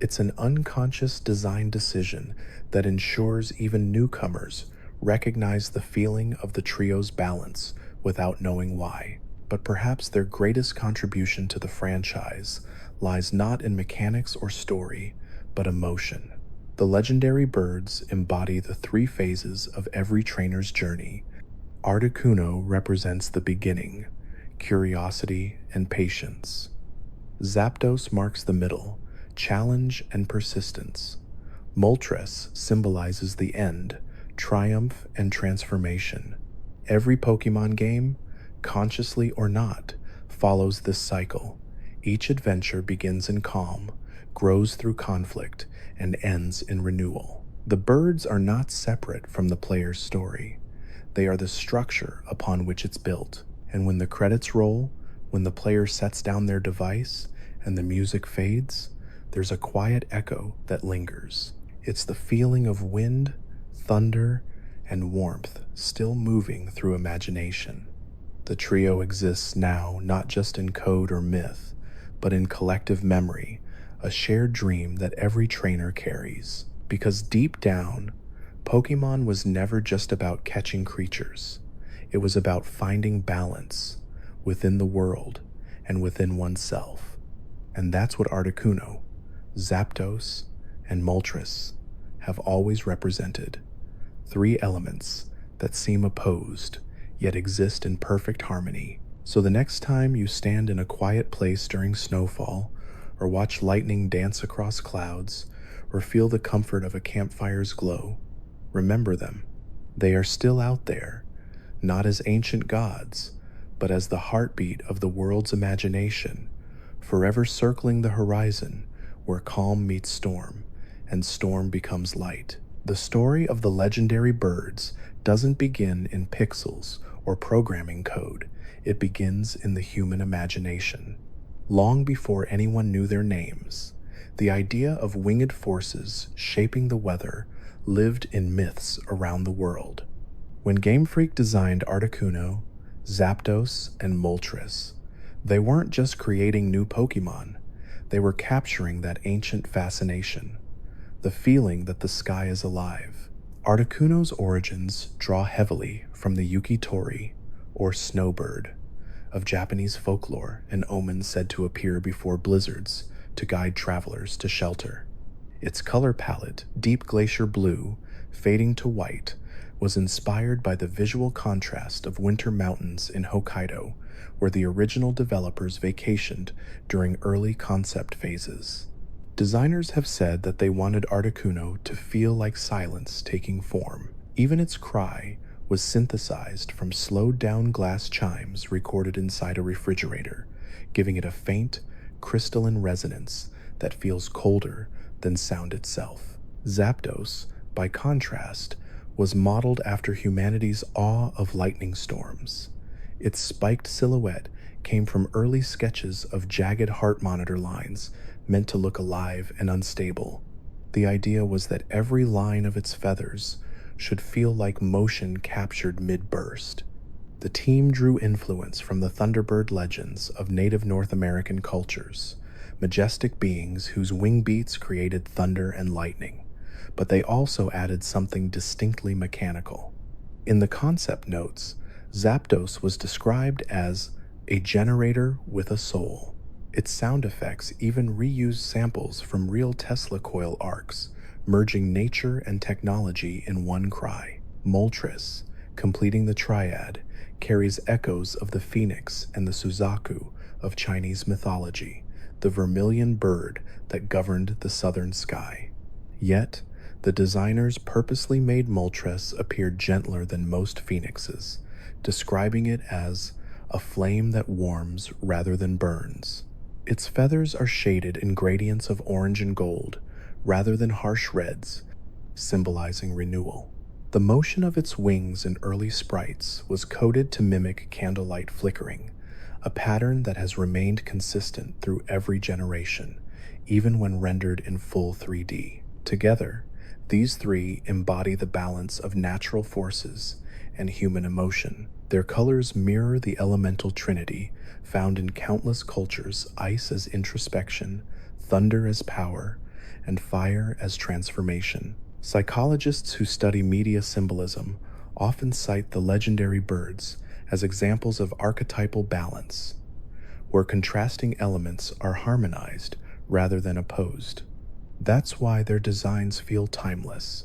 It's an unconscious design decision that ensures even newcomers recognize the feeling of the trio's balance without knowing why. But perhaps their greatest contribution to the franchise lies not in mechanics or story, but emotion. The legendary birds embody the three phases of every trainer's journey. Articuno represents the beginning, curiosity and patience. Zapdos marks the middle, challenge and persistence. Moltres symbolizes the end, triumph and transformation. Every Pokémon game, consciously or not, follows this cycle. Each adventure begins in calm, grows through conflict, and ends in renewal. The birds are not separate from the player's story. They are the structure upon which it's built. And when the credits roll, when the player sets down their device, and the music fades, there's a quiet echo that lingers. It's the feeling of wind, thunder, and warmth still moving through imagination. The trio exists now not just in code or myth, but in collective memory, a shared dream that every trainer carries. Because deep down, Pokémon was never just about catching creatures. It was about finding balance within the world and within oneself. And that's what Articuno, Zapdos, and Moltres have always represented. three elements that seem opposed, yet exist in perfect harmony. So the next time you stand in a quiet place during snowfall, or watch lightning dance across clouds, or feel the comfort of a campfire's glow, remember them. They are still out there, not as ancient gods, but as the heartbeat of the world's imagination, forever circling the horizon where calm meets storm, and storm becomes light. The story of the legendary birds doesn't begin in pixels or programming code. It begins in the human imagination. Long before anyone knew their names, the idea of winged forces shaping the weather lived in myths around the world. When Game Freak designed Articuno, Zapdos, and Moltres, they weren't just creating new Pokémon, they were capturing that ancient fascination, the feeling that the sky is alive. Articuno's origins draw heavily from the Yuki-tori, or snowbird, of Japanese folklore, an omen said to appear before blizzards to guide travelers to shelter. Its color palette, deep glacier blue, fading to white, was inspired by the visual contrast of winter mountains in Hokkaido, where the original developers vacationed during early concept phases. Designers have said that they wanted Articuno to feel like silence taking form. Even its cry was synthesized from slowed-down glass chimes recorded inside a refrigerator, giving it a faint, crystalline resonance that feels colder than sound itself. Zapdos, by contrast, was modeled after humanity's awe of lightning storms. Its spiked silhouette came from early sketches of jagged heart monitor lines meant to look alive and unstable. The idea was that every line of its feathers should feel like motion captured mid-burst. The team drew influence from the Thunderbird legends of native North American cultures, majestic beings whose wing beats created thunder and lightning, but they also added something distinctly mechanical. In the concept notes, Zapdos was described as a generator with a soul. Its sound effects even reused samples from real Tesla coil arcs, merging nature and technology in one cry. Moltres, completing the triad, carries echoes of the phoenix and the Suzaku of Chinese mythology, the vermilion bird that governed the southern sky. Yet, the designers purposely made Moltres appear gentler than most phoenixes, describing it as a flame that warms rather than burns. Its feathers are shaded in gradients of orange and gold, rather than harsh reds, symbolizing renewal. The motion of its wings in early sprites was coded to mimic candlelight flickering, a pattern that has remained consistent through every generation, even when rendered in full 3D. Together, these three embody the balance of natural forces and human emotion. Their colors mirror the elemental trinity found in countless cultures: ice as introspection, thunder as power, and fire as transformation. Psychologists who study media symbolism often cite the legendary birds as examples of archetypal balance, where contrasting elements are harmonized rather than opposed. That's why their designs feel timeless.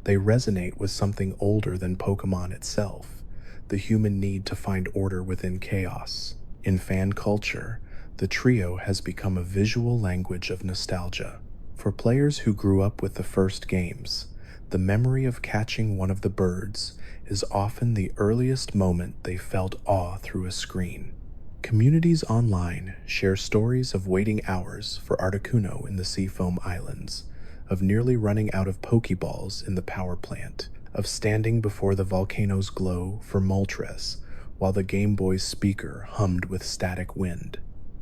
They resonate with something older than Pokémon itself, the human need to find order within chaos. In fan culture, the trio has become a visual language of nostalgia. For players who grew up with the first games, the memory of catching one of the birds is often the earliest moment they felt awe through a screen. Communities online share stories of waiting hours for Articuno in the Seafoam Islands, of nearly running out of Pokeballs in the power plant, of standing before the volcano's glow for Moltres while the Game Boy's speaker hummed with static wind.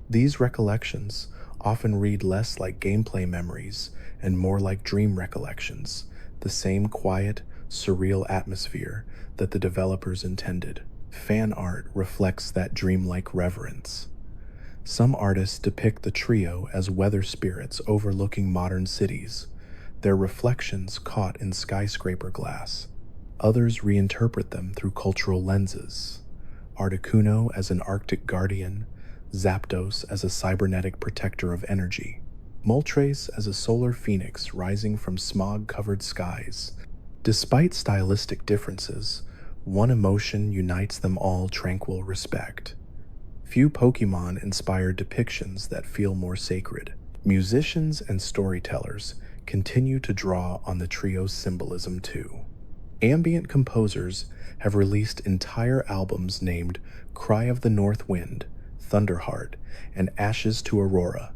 These recollections often read less like gameplay memories and more like dream recollections, the same quiet, surreal atmosphere that the developers intended. Fan art reflects that dreamlike reverence. Some artists depict the trio as weather spirits overlooking modern cities, their reflections caught in skyscraper glass. Others reinterpret them through cultural lenses. Articuno as an Arctic guardian, Zapdos as a cybernetic protector of energy, Moltres as a solar phoenix rising from smog-covered skies, Despite stylistic differences, one emotion unites them all: tranquil respect. Few Pokemon inspire depictions that feel more sacred. Musicians and storytellers continue to draw on the trio's symbolism too. Ambient composers have released entire albums named Cry of the North Wind, Thunderheart, and Ashes to Aurora,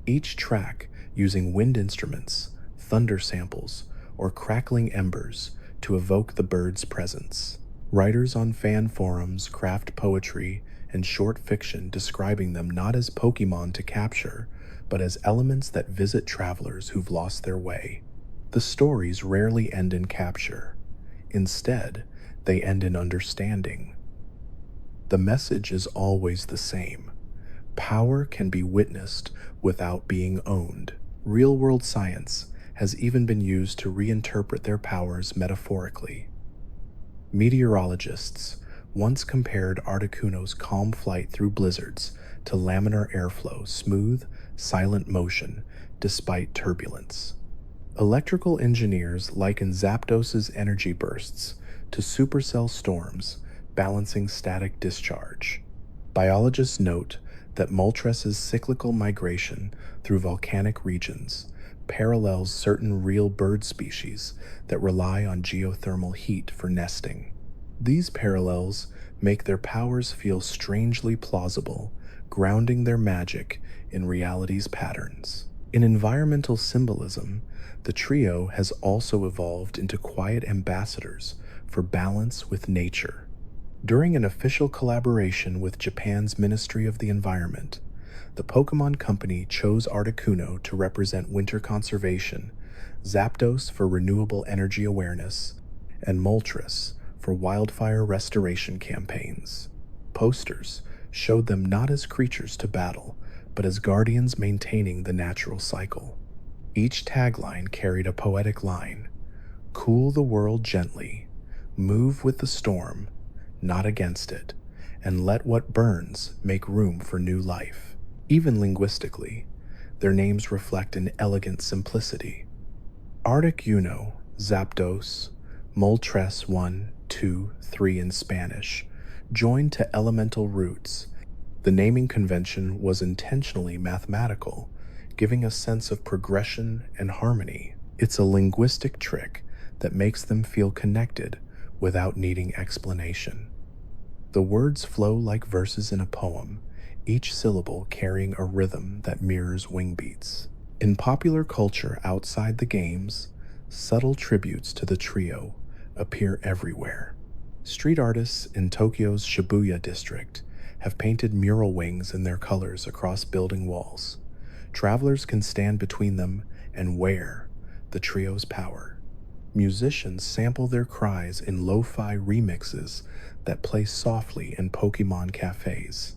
each track using wind instruments, thunder samples, or crackling embers to evoke the bird's presence. Writers on fan forums craft poetry and short fiction describing them not as Pokemon to capture, but as elements that visit travelers who've lost their way. The stories rarely end in capture. Instead, they end in understanding. The message is always the same: power can be witnessed without being owned. Real-world science has even been used to reinterpret their powers metaphorically. Meteorologists once compared Articuno's calm flight through blizzards to laminar airflow, smooth, silent motion despite turbulence. Electrical engineers liken Zapdos's energy bursts to supercell storms, balancing static discharge. Biologists note that Moltres' cyclical migration through volcanic regions parallels certain real bird species that rely on geothermal heat for nesting. These parallels make their powers feel strangely plausible, grounding their magic in reality's patterns. In environmental symbolism, the trio has also evolved into quiet ambassadors for balance with nature. During an official collaboration with Japan's Ministry of the Environment, the Pokémon Company chose Articuno to represent winter conservation, Zapdos for renewable energy awareness, and Moltres for wildfire restoration campaigns. Posters showed them not as creatures to battle, but as guardians maintaining the natural cycle. Each tagline carried a poetic line: "Cool the world gently, move with the storm, not against it, and let what burns make room for new life." Even linguistically, their names reflect an elegant simplicity. Articuno, Zapdos, Moltres 1, 2, 3 in Spanish, joined to elemental roots. The naming convention was intentionally mathematical, giving a sense of progression and harmony. It's a linguistic trick that makes them feel connected without needing explanation. The words flow like verses in a poem, each syllable carrying a rhythm that mirrors wing beats. In popular culture outside the games, subtle tributes to the trio appear everywhere. Street artists in Tokyo's Shibuya district have painted mural wings in their colors across building walls. Travelers can stand between them and wear the trio's power. Musicians sample their cries in lo-fi remixes that play softly in Pokémon cafes.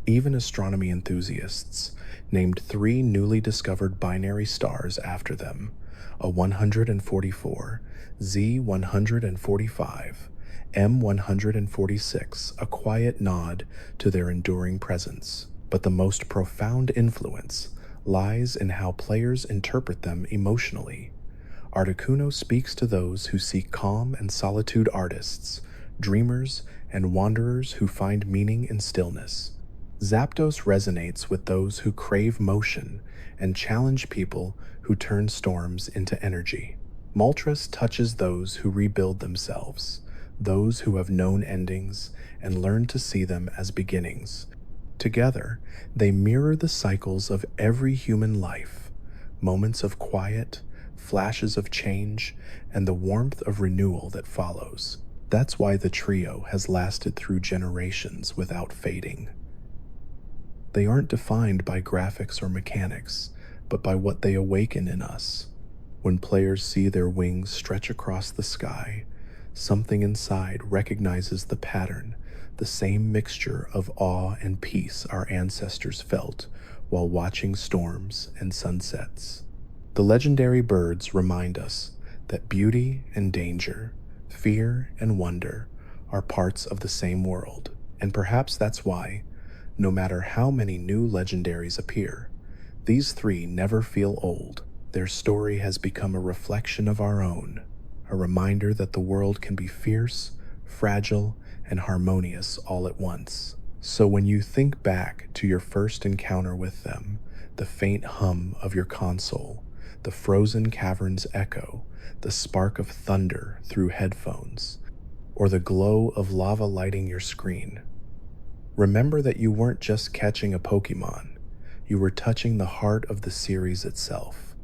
Even astronomy enthusiasts named 3 newly discovered binary stars after them: a 144, Z145, M146, a quiet nod to their enduring presence. But the most profound influence lies in how players interpret them emotionally. Articuno speaks to those who seek calm and solitude, artists, dreamers, and wanderers who find meaning in stillness. Zapdos resonates with those who crave motion and challenge people who turn storms into energy. Moltres touches those who rebuild themselves, those who have known endings and learn to see them as beginnings. Together, they mirror the cycles of every human life: moments of quiet, flashes of change, and the warmth of renewal that follows. That's why the trio has lasted through generations without fading. They aren't defined by graphics or mechanics, but by what they awaken in us. When players see their wings stretch across the sky, something inside recognizes the pattern, the same mixture of awe and peace our ancestors felt while watching storms and sunsets. The legendary birds remind us that beauty and danger, fear and wonder are parts of the same world, and perhaps that's why, no matter how many new legendaries appear, these 3 never feel old. Their story has become a reflection of our own. a reminder that the world can be fierce, fragile, and harmonious all at once. So when you think back to your first encounter with them, the faint hum of your console, the frozen cavern's echo, the spark of thunder through headphones, or the glow of lava lighting your screen, remember that you weren't just catching a Pokémon, you were touching the heart of the series itself,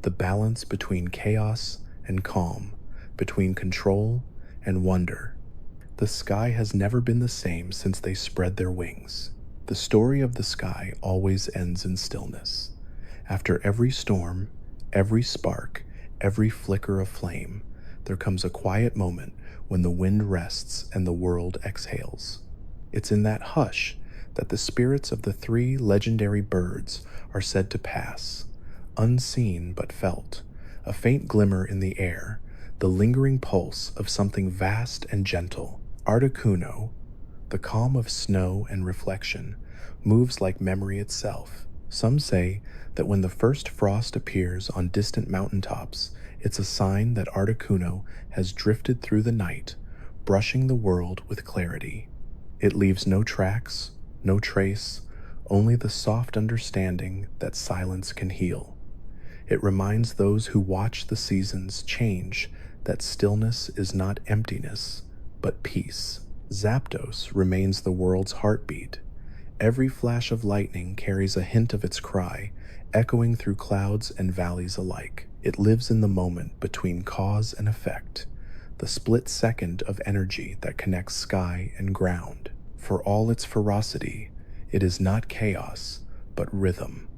the balance between chaos and calm, between control and wonder. The sky has never been the same since they spread their wings. The story of the sky always ends in stillness. After every storm, every spark, every flicker of flame, there comes a quiet moment when the wind rests and the world exhales. It's in that hush that the spirits of the three legendary birds are said to pass, unseen but felt, a faint glimmer in the air, the lingering pulse of something vast and gentle. Articuno, the calm of snow and reflection, moves like memory itself. Some say that when the first frost appears on distant mountaintops, it's a sign that Articuno has drifted through the night, brushing the world with clarity. It leaves no tracks, no trace, only the soft understanding that silence can heal. It reminds those who watch the seasons change that stillness is not emptiness, but peace. Zapdos remains the world's heartbeat. Every flash of lightning carries a hint of its cry, echoing through clouds and valleys alike. It lives in the moment between cause and effect, the split second of energy that connects sky and ground. For all its ferocity, it is not chaos, but rhythm.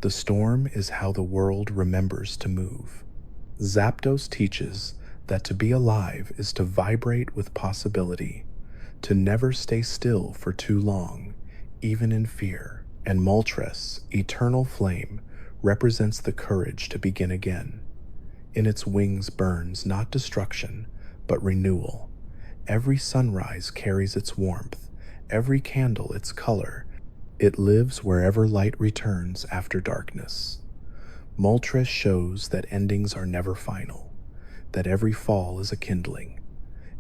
The storm is how the world remembers to move. Zapdos teaches that to be alive is to vibrate with possibility, to never stay still for too long, even in fear. And Moltres, eternal flame, represents the courage to begin again. In its wings burns not destruction, but renewal. Every sunrise carries its warmth, every candle its color. It lives wherever light returns after darkness. Moltres shows that endings are never final, that every fall is a kindling,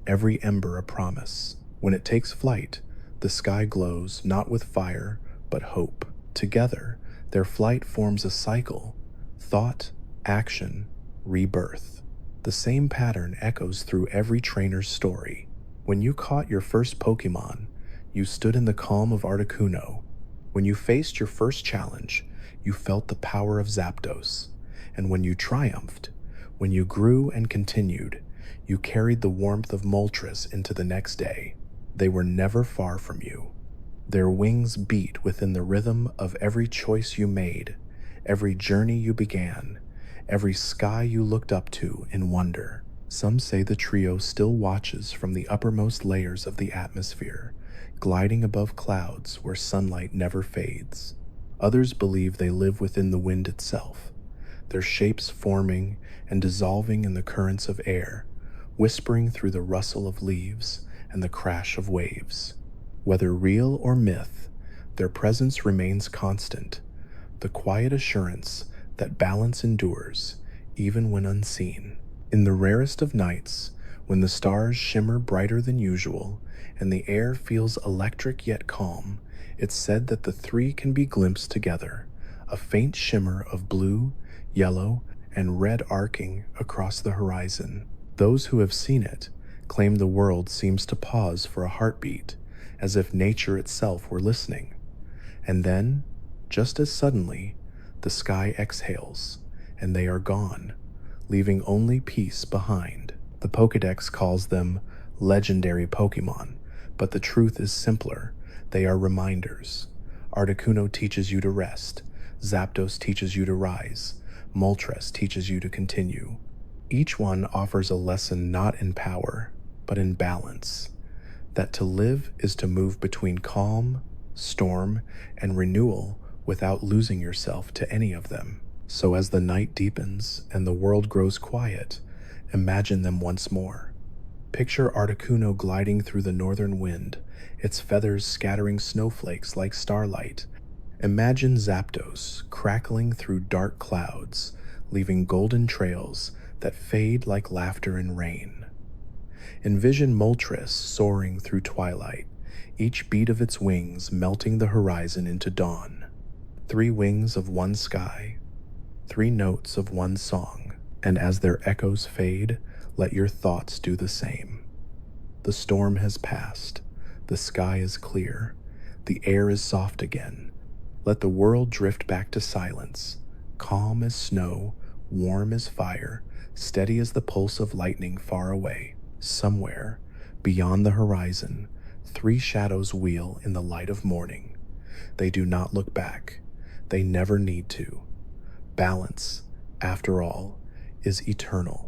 every ember a promise. When it takes flight, the sky glows not with fire, but hope. Together, their flight forms a cycle: thought, action, rebirth. The same pattern echoes through every trainer's story. When you caught your first Pokémon, you stood in the calm of Articuno. When you faced your first challenge, you felt the power of Zapdos. And when you triumphed, when you grew and continued, you carried the warmth of Moltres into the next day. They were never far from you. Their wings beat within the rhythm of every choice you made, every journey you began, every sky you looked up to in wonder. Some say the trio still watches from the uppermost layers of the atmosphere, gliding above clouds where sunlight never fades. Others believe they live within the wind itself, their shapes forming and dissolving in the currents of air, whispering through the rustle of leaves and the crash of waves. Whether real or myth, their presence remains constant, the quiet assurance that balance endures, even when unseen. In the rarest of nights, when the stars shimmer brighter than usual, and the air feels electric yet calm, it's said that the three can be glimpsed together, a faint shimmer of blue, yellow, and red arcing across the horizon. Those who have seen it claim the world seems to pause for a heartbeat, as if nature itself were listening. And then, just as suddenly, the sky exhales, and they are gone, leaving only peace behind. The Pokédex calls them legendary Pokémon, but the truth is simpler. They are reminders. Articuno teaches you to rest. Zapdos teaches you to rise. Moltres teaches you to continue. Each one offers a lesson not in power, but in balance. That to live is to move between calm, storm, and renewal without losing yourself to any of them. So as the night deepens and the world grows quiet, imagine them once more. Picture Articuno gliding through the northern wind, its feathers scattering snowflakes like starlight. Imagine Zapdos crackling through dark clouds, leaving golden trails that fade like laughter in rain. Envision Moltres soaring through twilight, each beat of its wings melting the horizon into dawn. 3 wings of one sky, 3 notes of one song, and as their echoes fade, let your thoughts do the same. The storm has passed, the sky is clear, the air is soft again. Let the world drift back to silence, calm as snow, warm as fire, steady as the pulse of lightning far away. Somewhere, beyond the horizon, 3 shadows wheel in the light of morning. They do not look back. They never need to. Balance, after all, is eternal.